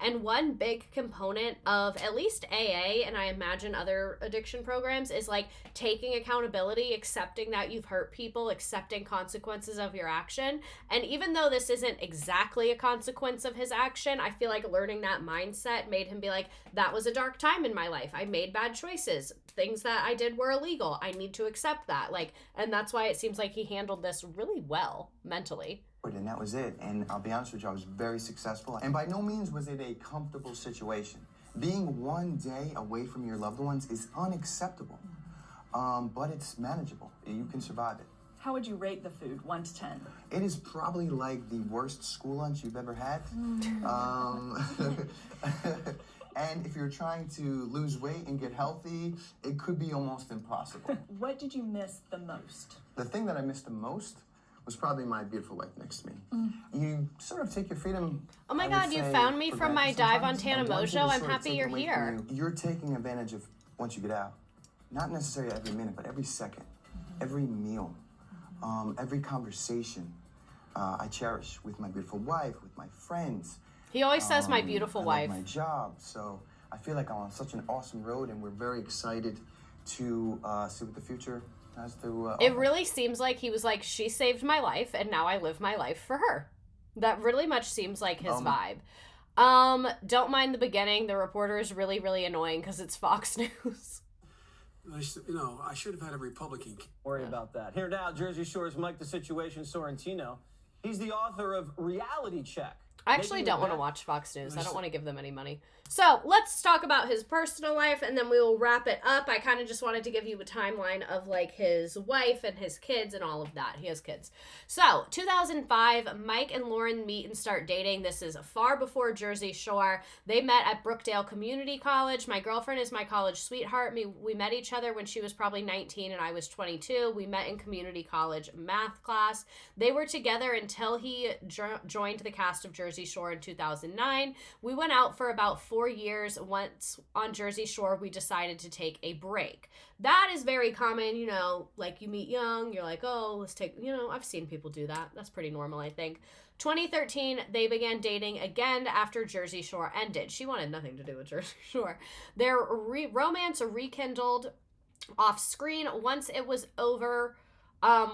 [SPEAKER 1] And one big component of at least AA, and I imagine other addiction programs, is like taking accountability, accepting that you've hurt people, accepting consequences of your action. And even though this isn't exactly a consequence of his action, I feel like learning that mindset made him be like, that was a dark time in my life. I made bad choices. Things that I did were illegal. I need to accept that. Like, and that's why it seems like he handled this really well mentally.
[SPEAKER 11] And that was it. And I'll be honest with you, I was very successful. And by no means was it a comfortable situation. Being one day away from your loved ones is unacceptable, but it's manageable. You can survive it.
[SPEAKER 12] How would you rate the food, 1 to 10?
[SPEAKER 11] It is probably like the worst school lunch you've ever had. And if you're trying to lose weight and get healthy, it could be almost impossible.
[SPEAKER 12] What did you miss the most?
[SPEAKER 11] The thing that I missed the most was probably my beautiful wife next to me. You sort of take your freedom.
[SPEAKER 1] Oh my
[SPEAKER 11] I would
[SPEAKER 1] God, you
[SPEAKER 11] say,
[SPEAKER 1] found me
[SPEAKER 11] for
[SPEAKER 1] from my
[SPEAKER 11] granted
[SPEAKER 1] dive on
[SPEAKER 11] sometimes.
[SPEAKER 1] Tana
[SPEAKER 11] And one thing
[SPEAKER 1] Mojo.
[SPEAKER 11] is
[SPEAKER 1] I'm
[SPEAKER 11] sort of
[SPEAKER 1] happy
[SPEAKER 11] taken
[SPEAKER 1] you're
[SPEAKER 11] away
[SPEAKER 1] here.
[SPEAKER 11] from you. You're taking advantage of once you get out. Not necessarily every minute, but every second, every meal, every conversation I cherish with my beautiful wife, with my friends.
[SPEAKER 1] He always says my beautiful
[SPEAKER 11] I
[SPEAKER 1] wife.
[SPEAKER 11] love my job, so I feel like I'm on such an awesome road, and we're very excited to see what the future has to
[SPEAKER 1] It
[SPEAKER 11] offer.
[SPEAKER 1] really seems like he was like, she saved my life and now I live my life for her. That really much seems like his vibe. Don't mind the beginning. The reporter is really, really annoying because it's Fox News.
[SPEAKER 14] I should have had a Republican.
[SPEAKER 15] Worry about that. Here now, Jersey Shore's Mike the Situation Sorrentino. He's the author of Reality Check,
[SPEAKER 1] I actually don't want to watch Fox News. I don't want to give them any money. So let's talk about his personal life, and then we will wrap it up. I kind of just wanted to give you a timeline of like his wife and his kids and all of that. He has kids. So 2005, Mike and Lauren meet and start dating. This is far before Jersey Shore. They met at Brookdale Community College. My girlfriend is my college sweetheart. We met each other when she was probably 19 and I was 22. We met in community college math class. They were together until he joined the cast of Jersey Shore in 2009. We went out for about 4 years. Once on Jersey Shore, we decided to take a break. That is very common, you know, like you meet young, you're like, oh, let's take, you know, I've seen people do that. That's pretty normal, I think. 2013, they began dating again after Jersey Shore ended. She wanted nothing to do with Jersey Shore. Their romance rekindled off screen once it was over.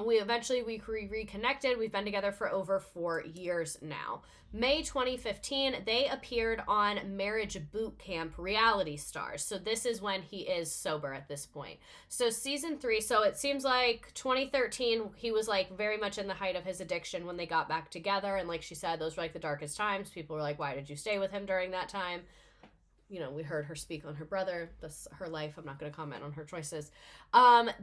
[SPEAKER 1] We reconnected. We've been together for over 4 years now. May 2015, they appeared on Marriage Boot Camp Reality Stars. So this is when he is sober at this point. So season 3, so it seems like 2013, he was like very much in the height of his addiction when they got back together. And like she said, those were like the darkest times. People were like, why did you stay with him during that time? You know, we heard her speak on her brother. That's her life. I'm not going to comment on her choices.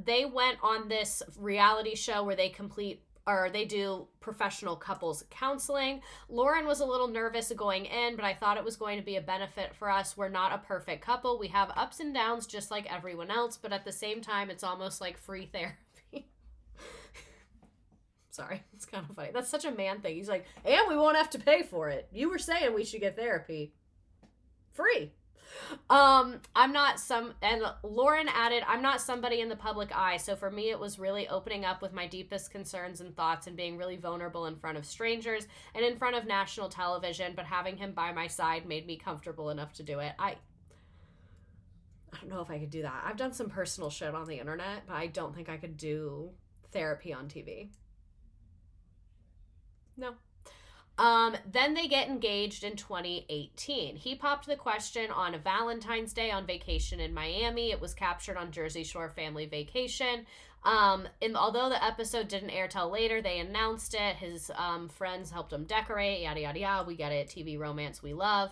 [SPEAKER 1] They went on this reality show where they do professional couples counseling. Lauren was a little nervous going in, but I thought it was going to be a benefit for us. We're not a perfect couple. We have ups and downs just like everyone else, but at the same time, it's almost like free therapy. Sorry, it's kind of funny. That's such a man thing. He's like, and we won't have to pay for it. You were saying we should get therapy. Free. And Lauren added, I'm not somebody in the public eye, so for me it was really opening up with my deepest concerns and thoughts and being really vulnerable in front of strangers and in front of national television, but having him by my side made me comfortable enough to do it. I don't know if I could do that. I've done some personal shit on the internet, but I don't think I could do therapy on TV. No. Then they get engaged in 2018. He popped the question on a Valentine's Day on vacation in Miami. It was captured on Jersey Shore Family Vacation. And although the episode didn't air till later, they announced it. His friends helped him decorate, yada, yada, yada. We get it. TV romance we love.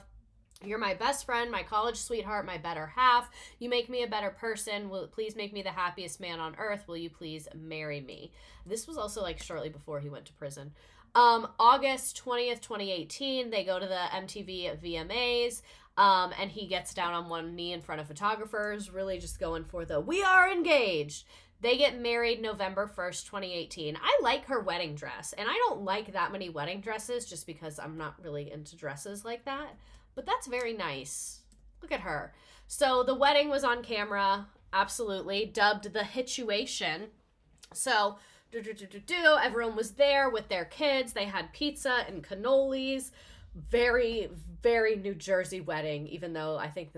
[SPEAKER 1] You're my best friend, my college sweetheart, my better half. You make me a better person. Will please make me the happiest man on earth. Will you please marry me? This was also like shortly before he went to prison. August 20th, 2018, they go to the MTV VMAs, and he gets down on one knee in front of photographers, really just going for the, we are engaged. They get married November 1st, 2018. I like her wedding dress, and I don't like that many wedding dresses just because I'm not really into dresses like that, but that's very nice. Look at her. So the wedding was on camera, absolutely, dubbed the Hituation. So everyone was there with their kids. They had pizza and cannolis. Very, very New Jersey wedding, even though I think it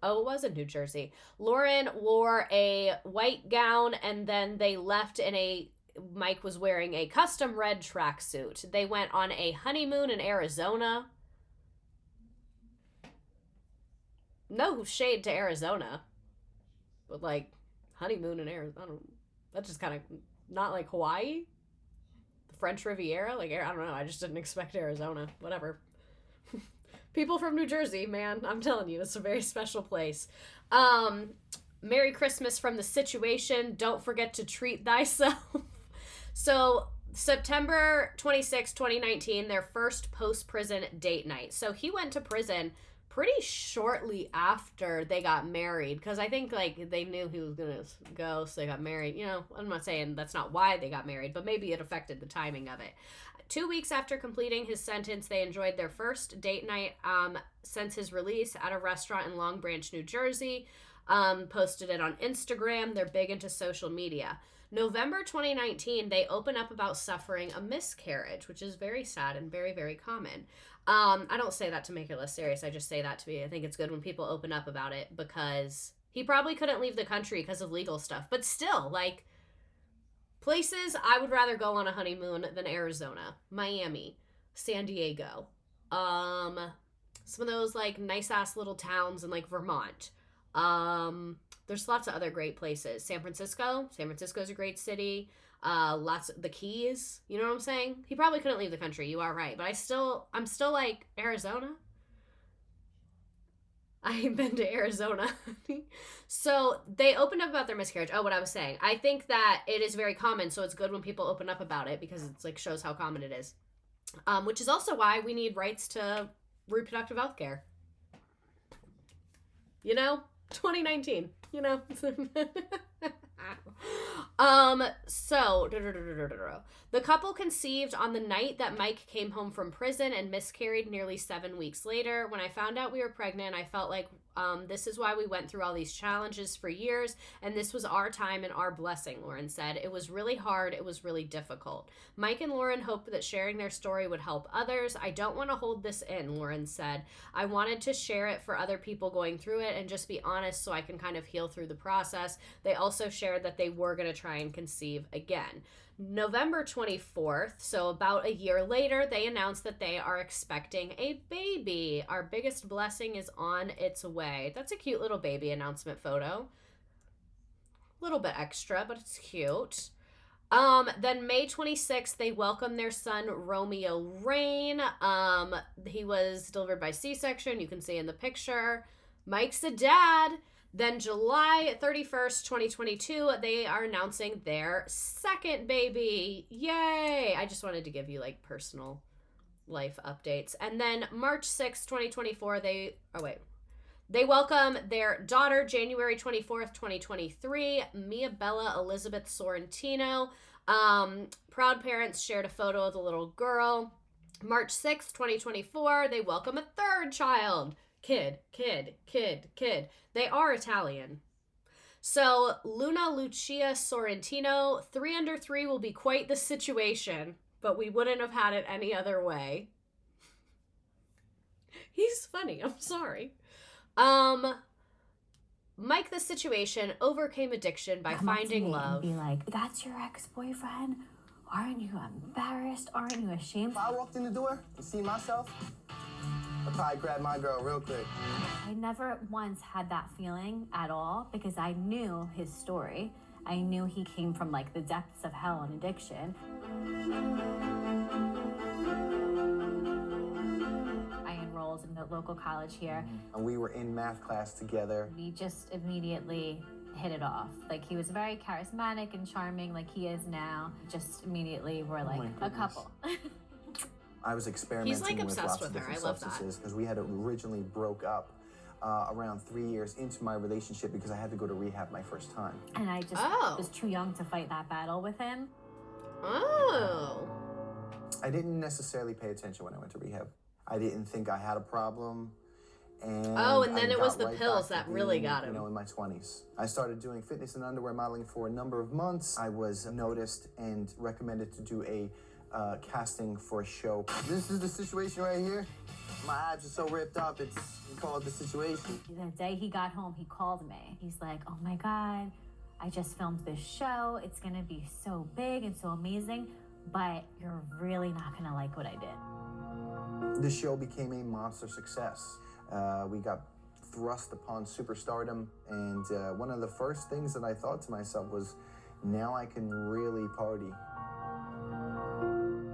[SPEAKER 1] was in New Jersey. Lauren wore a white gown, and then they left Mike was wearing a custom red tracksuit. They went on a honeymoon in Arizona. No shade to Arizona, but like honeymoon in Arizona, that's just kind of not like Hawaii, the French Riviera. Like, I don't know. I just didn't expect Arizona. Whatever. People from New Jersey, man, I'm telling you, it's a very special place. Merry Christmas from the Situation. Don't forget to treat thyself. So September 26, 2019, their first post-prison date night. So he went to prison pretty shortly after they got married, because I think like they knew he was gonna go, so they got married. You know, I'm not saying that's not why they got married, but maybe it affected the timing of it. 2 weeks after completing his sentence, they enjoyed their first date night since his release at a restaurant in Long Branch, New Jersey. Posted it on Instagram. They're big into social media. November 2019, they open up about suffering a miscarriage, which is very sad and very, very common. I don't say that to make it less serious. I just say that to be, I think it's good when people open up about it, because he probably couldn't leave the country because of legal stuff. But still, like, places I would rather go on a honeymoon than Arizona, Miami, San Diego, some of those like nice ass little towns in like Vermont. There's lots of other great places. San Francisco is a great city. lots of the Keys. You know what I'm saying? He probably couldn't leave the country. You are right. But I'm still like, Arizona? I ain't been to Arizona. So they opened up about their miscarriage. Oh, what I was saying. I think that it is very common, so it's good when people open up about it because it's like shows how common it is. Which is also why we need rights to reproductive health care. You know? 2019. You know? So the couple conceived on the night that Mike came home from prison and miscarried nearly 7 weeks later. When I found out we were pregnant, I felt like this is why we went through all these challenges for years, and this was our time and our blessing, Lauren said. It was really hard. It was really difficult. Mike and Lauren hoped that sharing their story would help others. I don't want to hold this in, Lauren said. I wanted to share it for other people going through it and just be honest so I can kind of heal through the process. They also shared that they were going to try and conceive again. November 24th, so about a year later, they announced that they are expecting a baby. Our biggest blessing is on its way. That's a cute little baby announcement photo. A little bit extra, but it's cute. Then May 26th, they welcomed their son, Romeo Rain. He was delivered by C-section. You can see in the picture. Mike's a dad. Then July 31st, 2022, they are announcing their second baby. Yay! I just wanted to give you like personal life updates. And then March 6th, 2024, they welcome their daughter, January 24th, 2023, Mia Bella Elizabeth Sorrentino. Proud parents shared a photo of the little girl. March 6th, 2024, they welcome a third child. Kid. They are Italian. So, Luna Lucia Sorrentino, 3 under 3 will be quite the situation, but we wouldn't have had it any other way. He's funny, I'm sorry. Mike the Situation overcame addiction by finding love.
[SPEAKER 15] Be like, that's your ex-boyfriend? Aren't you embarrassed? Aren't you ashamed?
[SPEAKER 6] If I walked in the door and see myself, I'd probably grab my girl real quick.
[SPEAKER 15] I never once had that feeling at all because I knew his story. I knew he came from like the depths of hell and addiction. I enrolled in the local college here.
[SPEAKER 11] And we were in math class together.
[SPEAKER 15] We just immediately hit it off. Like he was very charismatic and charming like he is now. Just immediately we're like a couple.
[SPEAKER 11] I was experimenting
[SPEAKER 1] like
[SPEAKER 11] with
[SPEAKER 1] obsessed
[SPEAKER 11] lots
[SPEAKER 1] with
[SPEAKER 11] of
[SPEAKER 1] her.
[SPEAKER 11] different
[SPEAKER 1] I love that.
[SPEAKER 11] substances because we had originally broke up around 3 years into my relationship because I had to go to rehab my first time.
[SPEAKER 15] And I just was too young to fight that battle with him.
[SPEAKER 1] Oh.
[SPEAKER 11] I didn't necessarily pay attention when I went to rehab. I didn't think I had a problem. And
[SPEAKER 1] then it was the pills that really got him.
[SPEAKER 11] You know, in my 20s. I started doing fitness and underwear modeling for a number of months. I was noticed and recommended to do a casting for a show.
[SPEAKER 6] This is the situation right here. My abs are so ripped up, it's called The Situation.
[SPEAKER 15] The day he got home, he called me. He's like, oh my God, I just filmed this show. It's gonna be so big and so amazing, but you're really not gonna like what I did.
[SPEAKER 11] The show became a monster success. We got thrust upon superstardom, and one of the first things that I thought to myself was, now I can really party.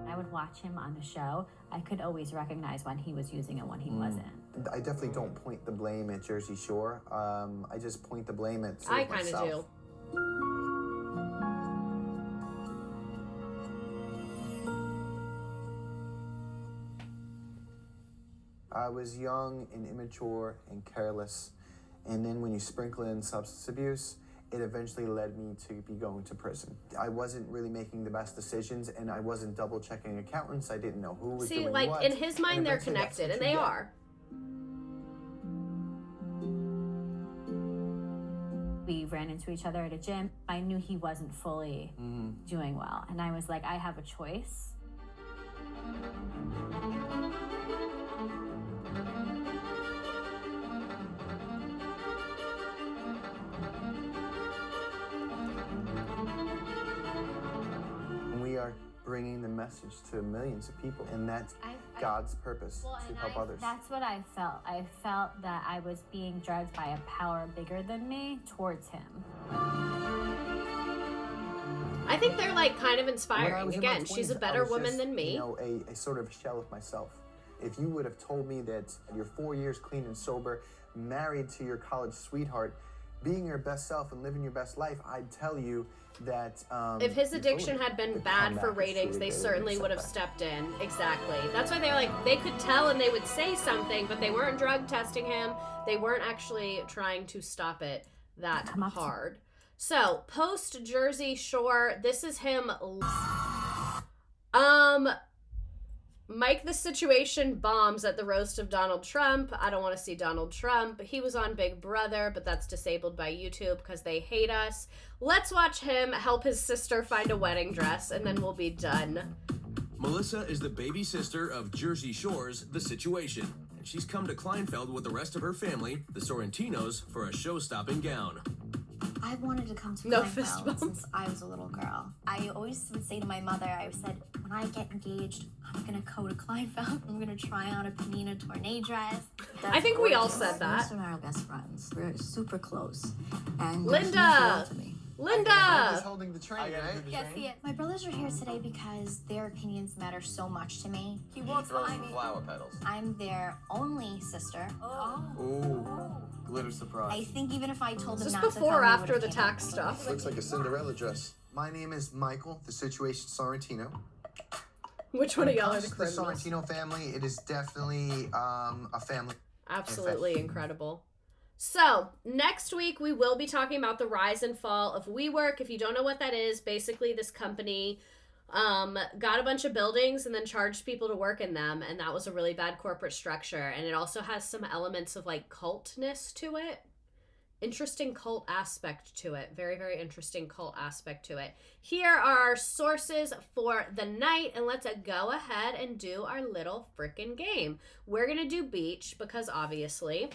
[SPEAKER 15] I would watch him on the show. I could always recognize when he was using it, when he wasn't.
[SPEAKER 11] I definitely don't point the blame at Jersey Shore. I just point the blame at
[SPEAKER 1] I kind of do.
[SPEAKER 11] I was young and immature and careless, and then when you sprinkle in substance abuse, it eventually led me to be going to prison. I wasn't really making the best decisions, and I wasn't double-checking accountants. I didn't know who was doing what.
[SPEAKER 1] See, like, in his mind, they're connected, and they are.
[SPEAKER 15] We ran into each other at a gym. I knew he wasn't fully doing well, and I was like, I have a choice.
[SPEAKER 11] We are bringing the message to millions of people, and that's God's purpose, to help others.
[SPEAKER 15] That's what I felt. I felt that I was being dragged by a power bigger than me towards him.
[SPEAKER 1] I think they're like kind of
[SPEAKER 11] When I
[SPEAKER 1] inspiring.
[SPEAKER 11] was in my
[SPEAKER 1] Again, she's a
[SPEAKER 11] 20s, I
[SPEAKER 1] better
[SPEAKER 11] was
[SPEAKER 1] woman
[SPEAKER 11] just,
[SPEAKER 1] than me.
[SPEAKER 11] You know, a sort of shell of myself. If you would have told me that you're 4 years clean and sober, married to your college sweetheart, being your best self and living your best life, I'd tell you that
[SPEAKER 1] If his addiction had been bad for ratings, they certainly would have
[SPEAKER 11] stepped.
[SPEAKER 1] stepped in. Exactly. That's why they're like, they could tell and they would say something, but they weren't drug testing him. They weren't actually trying to stop it that hard. So, post Jersey Shore, this is him. Mike the Situation bombs at the roast of Donald Trump. I don't want to see Donald Trump. He was on Big Brother, but that's disabled by YouTube because they hate us. Let's watch him help his sister find a wedding dress, and then we'll be done.
[SPEAKER 16] Melissa is the baby sister of Jersey Shore's The Situation, and she's come to Kleinfeld with the rest of her family, the Sorrentinos, for a show-stopping gown.
[SPEAKER 17] I wanted to come to
[SPEAKER 1] No fist
[SPEAKER 17] Kleinfeld
[SPEAKER 1] bump.
[SPEAKER 17] since I was a little girl. I always would say to my mother, I said, when I get engaged, I'm gonna go to Kleinfeld. I'm gonna try on a Panina Tournay dress.
[SPEAKER 1] I think we all said that.
[SPEAKER 17] Melissa and I are best friends. We're super close. And
[SPEAKER 1] Linda! Linda!
[SPEAKER 11] holding the train, right?
[SPEAKER 17] Yes, yes. My brothers are here today because their opinions matter so much to me.
[SPEAKER 10] He wants flower petals.
[SPEAKER 17] I'm their only sister.
[SPEAKER 11] Ooh, glitter surprise.
[SPEAKER 17] I think even if I told them
[SPEAKER 1] Is this
[SPEAKER 17] not to
[SPEAKER 1] before or
[SPEAKER 17] come, they
[SPEAKER 1] after
[SPEAKER 17] would've
[SPEAKER 1] the
[SPEAKER 17] came.
[SPEAKER 1] tax stuff?
[SPEAKER 11] Looks like a Cinderella dress. My name is Michael, the Situation Sorrentino.
[SPEAKER 1] Which one of y'all are
[SPEAKER 11] When
[SPEAKER 1] the
[SPEAKER 11] it comes to the
[SPEAKER 1] criminals?
[SPEAKER 11] Sorrentino family, it is definitely a family.
[SPEAKER 1] Absolutely incredible. So, next week we will be talking about the rise and fall of WeWork. If you don't know what that is, basically this company got a bunch of buildings and then charged people to work in them, and that was a really bad corporate structure. And it also has some elements of like cultness to it. Interesting cult aspect to it. Very, very interesting cult aspect to it. Here are our sources for the night, and let's go ahead and do our little frickin' game. We're gonna do beach because obviously.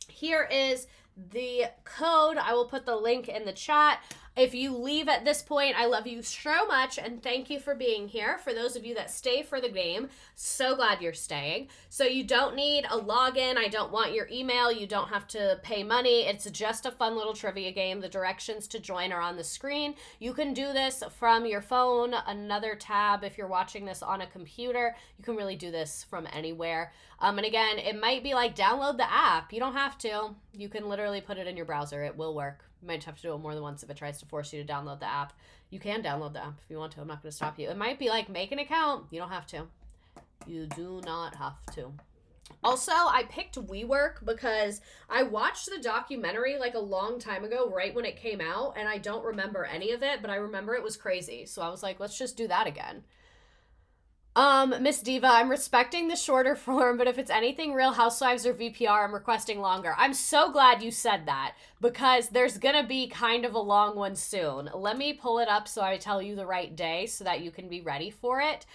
[SPEAKER 1] Here is the code. I will put the link in the chat. If you leave at this point, I love you so much and thank you for being here. For those of you that stay for the game, so glad you're staying. So you don't need a login. I don't want your email. You don't have to pay money. It's just a fun little trivia game. The directions to join are on the screen. You can do this from your phone, another tab. If you're watching this on a computer, you can really do this from anywhere. And again, it might be like download the app. You don't have to. You can literally put it in your browser. It will work. You might have to do it more than once if it tries to force you to download the app. You can download the app if you want to. I'm not going to stop you. It might be like make an account. You don't have to. You do not have to. Also, I picked WeWork because I watched the documentary like a long time ago, right when it came out, and I don't remember any of it, but I remember it was crazy. So I was like, let's just do that again. Miss Diva, I'm respecting the shorter form, but if it's anything Real Housewives or VPR, I'm requesting longer. I'm so glad you said that because there's gonna be kind of a long one soon. Let me pull it up so I tell you the right day so that you can be ready for it.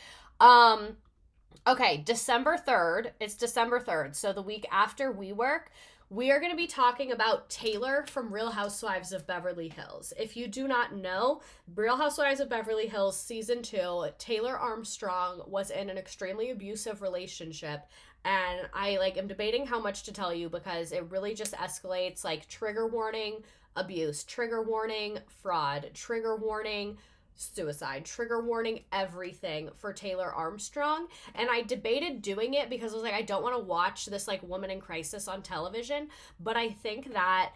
[SPEAKER 1] Okay, December 3rd. It's December 3rd, so the week after WeWork. We are going to be talking about Taylor from Real Housewives of Beverly Hills. If you do not know, Real Housewives of Beverly Hills Season 2, Taylor Armstrong was in an extremely abusive relationship. And I am debating how much to tell you because it really just escalates like trigger warning, abuse, trigger warning, fraud, trigger warning, suicide, trigger warning, everything for Taylor Armstrong. And I debated doing it because I was like, I don't want to watch this woman in crisis on television, but I think that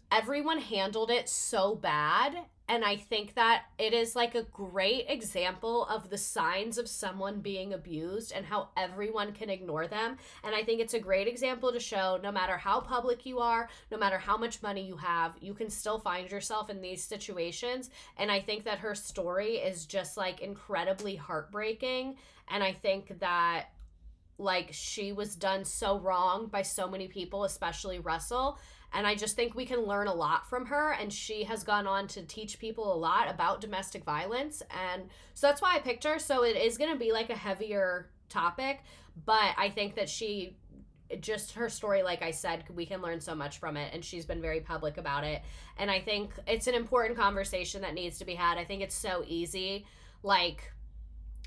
[SPEAKER 1] everyone handled it so bad, and I think that it is a great example of the signs of someone being abused and how everyone can ignore them. And I think it's a great example to show no matter how public you are, no matter how much money you have, you can still find yourself in these situations. And I think that her story is just incredibly heartbreaking. And I think that she was done so wrong by so many people, especially Russell. And I just think we can learn a lot from her. And she has gone on to teach people a lot about domestic violence. And so that's why I picked her. So it is going to be a heavier topic. But I think that her story, like I said, we can learn so much from it. And she's been very public about it. And I think it's an important conversation that needs to be had. I think it's so easy.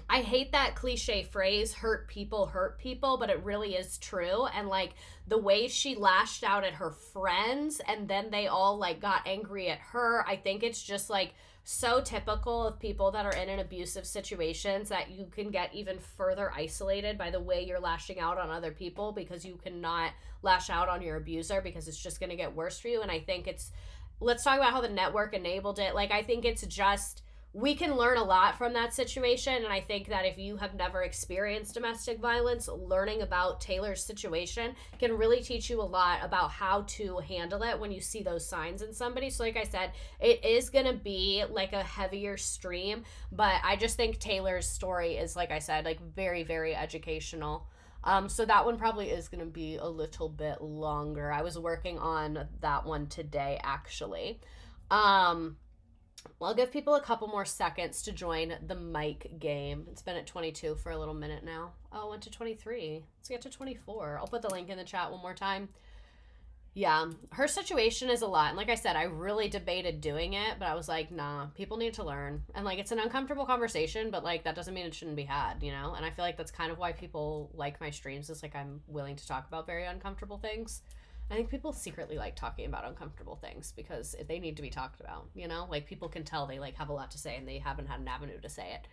[SPEAKER 1] I hate that cliche phrase, hurt people, but it really is true. And like the way she lashed out at her friends and then they all like got angry at her, I think it's just like so typical of people that are in an abusive situations that you can get even further isolated by the way you're lashing out on other people, because you cannot lash out on your abuser because it's just going to get worse for you. And I think let's talk about how the network enabled it. Like, I think it's just, we can learn a lot from that situation. And I think that if you have never experienced domestic violence, learning about Taylor's situation can really teach you a lot about how to handle it when you see those signs in somebody. So like I said, it is going to be like a heavier stream, but I just think Taylor's story is, like I said, like very, very educational. So that one probably is going to be a little bit longer. I was working on that one today, actually. I'll give people a couple more seconds to join the mic game. It's been at 22 for a little minute now. Oh, it went to 23. Let's get to 24. I'll put the link in the chat one more time. Yeah, her situation is a lot. And like I said, I really debated doing it, but I was like, nah, people need to learn. And like, it's an uncomfortable conversation, but like, that doesn't mean it shouldn't be had, you know? And I feel like that's kind of why people like my streams, is like, I'm willing to talk about very uncomfortable things. I think people secretly like talking about uncomfortable things because they need to be talked about, you know? Like, people can tell they like have a lot to say and they haven't had an avenue to say it.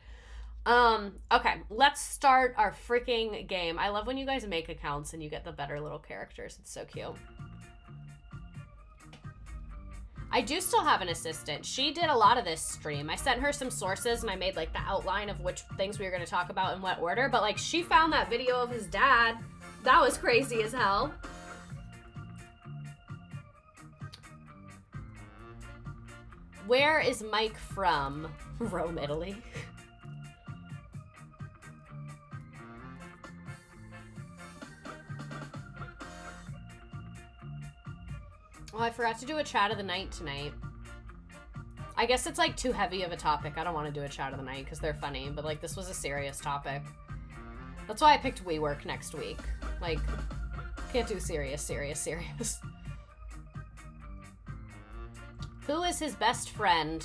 [SPEAKER 1] Okay, let's start our freaking game. I love when you guys make accounts and you get the better little characters. It's so cute. I do still have an assistant. She did a lot of this stream. I sent her some sources and I made like the outline of which things we were going to talk about in what order, but like, she found that video of his dad. That was crazy as hell. Where is Mike from? Rome, Italy. Oh, I forgot to do a chat of the night tonight. I guess it's like too heavy of a topic. I don't want to do a chat of the night because they're funny, but like, this was a serious topic. That's why I picked WeWork next week. Like, can't do serious. Who is his best friend?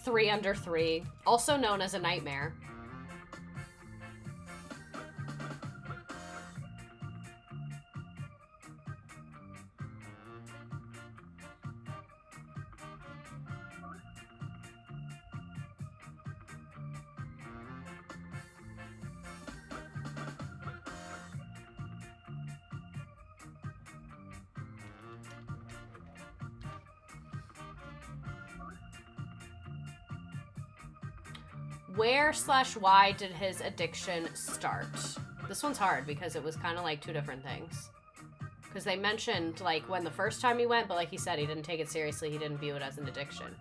[SPEAKER 1] 3 under 3, also known as a nightmare. Where/why did his addiction start? This one's hard because it was kind of like two different things. Because they mentioned like when the first time he went, but like he said, he didn't take it seriously. He didn't view it as an addiction.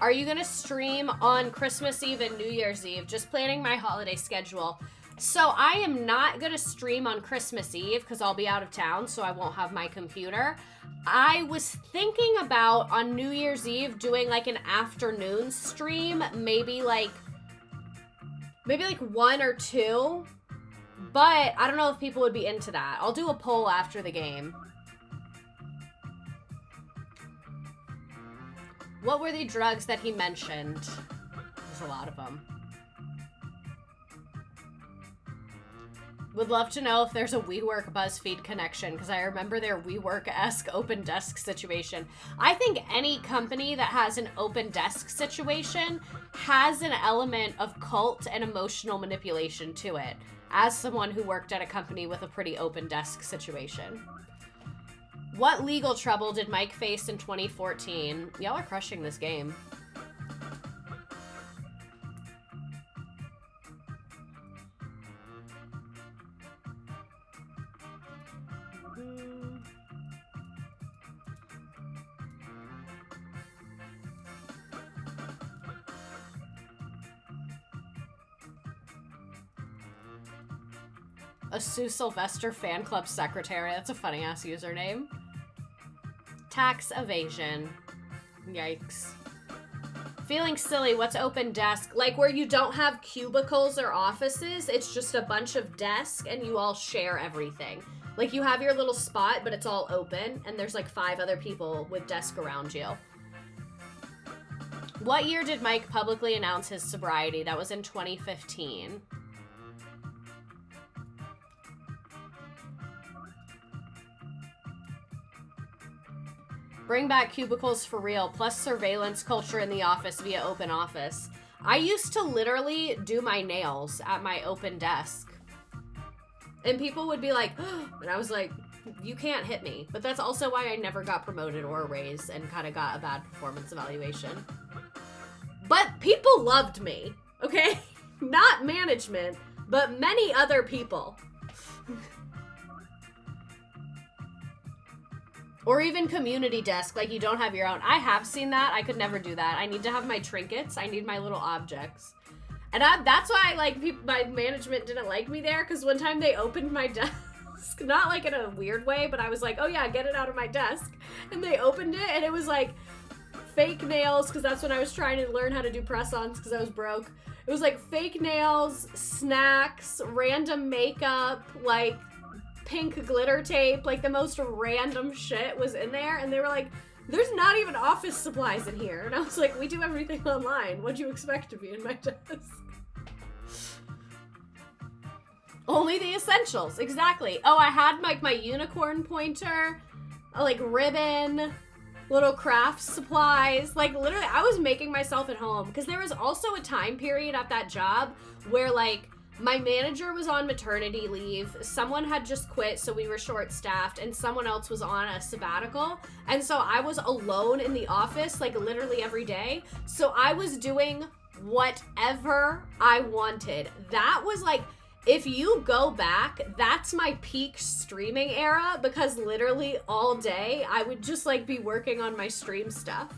[SPEAKER 1] Are you gonna stream on Christmas Eve and New Year's Eve? Just planning my holiday schedule. So I am not gonna stream on Christmas Eve because I'll be out of town, so I won't have my computer. I was thinking about on New Year's Eve doing like an afternoon stream, maybe like 1 or 2, but I don't know if people would be into that. I'll do a poll after the game. What were the drugs that he mentioned? There's a lot of them. Would love to know if there's a WeWork BuzzFeed connection, because I remember their WeWork-esque open desk situation. I think any company that has an open desk situation has an element of cult and emotional manipulation to it, as someone who worked at a company with a pretty open desk situation. What legal trouble did Mike face in 2014? Y'all are crushing this game. A Sue Sylvester fan club secretary. That's a funny ass username. Tax evasion. Yikes. Feeling silly. What's open desk? Like where you don't have cubicles or offices. It's just a bunch of desks and you all share everything. Like you have your little spot, but it's all open and there's like 5 other people with desk around you. What year did Mike publicly announce his sobriety? That was in 2015. Bring back cubicles for real, plus surveillance culture in the office via open office. I used to literally do my nails at my open desk. And people would be like, oh, and I was like, you can't hit me. But that's also why I never got promoted or a raise and kind of got a bad performance evaluation. But people loved me, okay? Not management, but many other people. Or even community desk, like you don't have your own. I have seen that. I could never do that. I need to have my trinkets. I need my little objects. And that's why, like, my management didn't like me there, because one time they opened my desk, not like in a weird way, but I was like, oh yeah, get it out of my desk. And they opened it, and it was like fake nails, because that's when I was trying to learn how to do press-ons, because I was broke. It was like fake nails, snacks, random makeup, like pink glitter tape, like the most random shit was in there. And they were like, there's not even office supplies in here. And I was like, we do everything online. What'd you expect to be in my desk? Only the essentials, exactly. Oh, I had like my unicorn pointer, like ribbon, little craft supplies. Like literally, I was making myself at home, because there was also a time period at that job where like my manager was on maternity leave, someone had just quit, so we were short-staffed, and someone else was on a sabbatical, and so I was alone in the office, like literally every day, so I was doing whatever I wanted. That was like, if you go back, that's my peak streaming era, because literally all day I would just like be working on my stream stuff.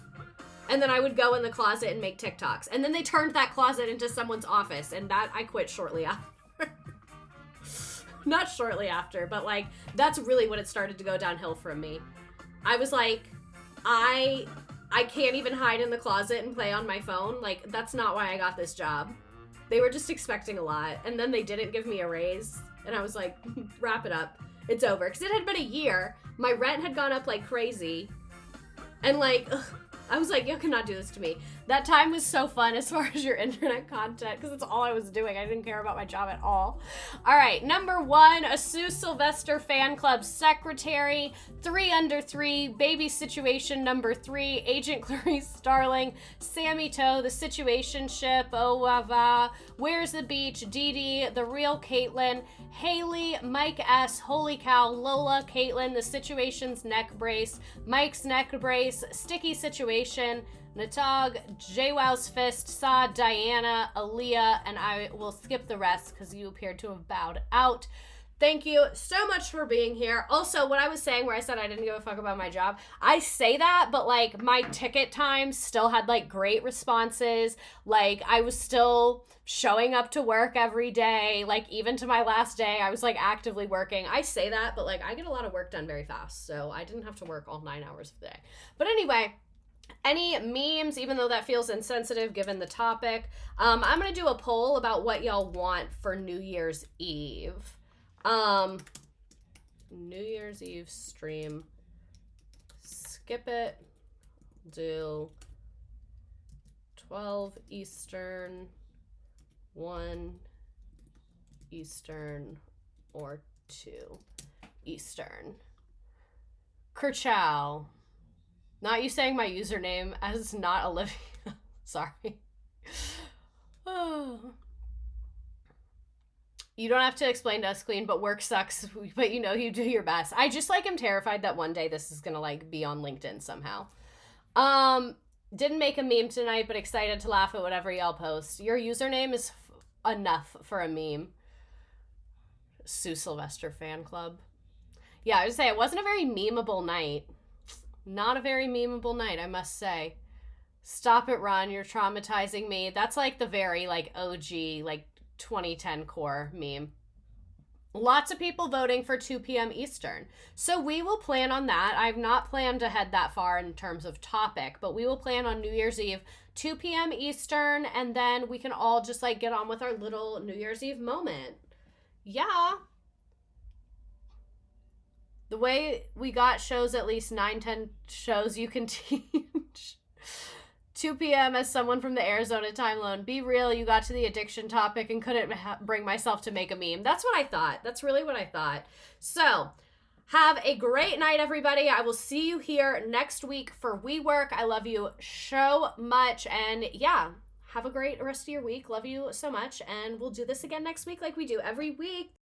[SPEAKER 1] And then I would go in the closet and make TikToks. And then they turned that closet into someone's office, and that I quit shortly after. Not shortly after, but like that's really when it started to go downhill for me. I was like, I can't even hide in the closet and play on my phone. Like, that's not why I got this job. They were just expecting a lot, and then they didn't give me a raise, and I was like, wrap it up. It's over. Because it had been a year. My rent had gone up like crazy. And like, ugh, I was like, you cannot do this to me. That time was so fun as far as your internet content, because it's all I was doing. I didn't care about my job at all. All right, number 1, a Sue Sylvester fan club secretary. 3 under 3, baby situation number 3, Agent Clarice Starling, Sammy Toe, the situationship, oh wava, Where's the Beach, Dee Dee, the real Caitlyn, Haley, Mike S, holy cow, Lola, Caitlyn, the situation's neck brace, Mike's neck brace, sticky situation, Natog, JWoww's fist, Saw, Diana, Aaliyah, and I will skip the rest because you appear to have bowed out. Thank you so much for being here. Also, what I was saying where I said I didn't give a fuck about my job, I say that, but like my ticket times still had like great responses. Like I was still showing up to work every day. Like even to my last day, I was like actively working. I say that, but like I get a lot of work done very fast. So I didn't have to work all 9 hours of the day. But anyway, any memes, even though that feels insensitive given the topic, I'm going to do a poll about what y'all want for New Year's Eve. New Year's Eve stream. Skip it. Do 12 Eastern, 1 Eastern, or 2 Eastern. Kerchow. Not you saying my username as not Olivia. Sorry. Oh. You don't have to explain to us, Queen, but work sucks, but you know you do your best. I just like am terrified that one day this is gonna like be on LinkedIn somehow. Didn't make a meme tonight, but excited to laugh at whatever y'all post. Your username is enough for a meme. Sue Sylvester fan club. Yeah, I would say it wasn't a very memeable night. Not a very memeable night, I must say. Stop it, Ron. You're traumatizing me. That's like the very like OG, like 2010 core meme. Lots of people voting for 2 p.m. Eastern. So we will plan on that. I've not planned to head that far in terms of topic, but we will plan on New Year's Eve, 2 p.m. Eastern, and then we can all just like get on with our little New Year's Eve moment. Yeah. The way we got shows, at least 9-10 shows you can teach. 2 p.m. as someone from the Arizona time zone. Be real, you got to the addiction topic and couldn't bring myself to make a meme. That's what I thought. That's really what I thought. So, have a great night, everybody. I will see you here next week for WeWork. I love you so much. And yeah, have a great rest of your week. Love you so much. And we'll do this again next week like we do every week.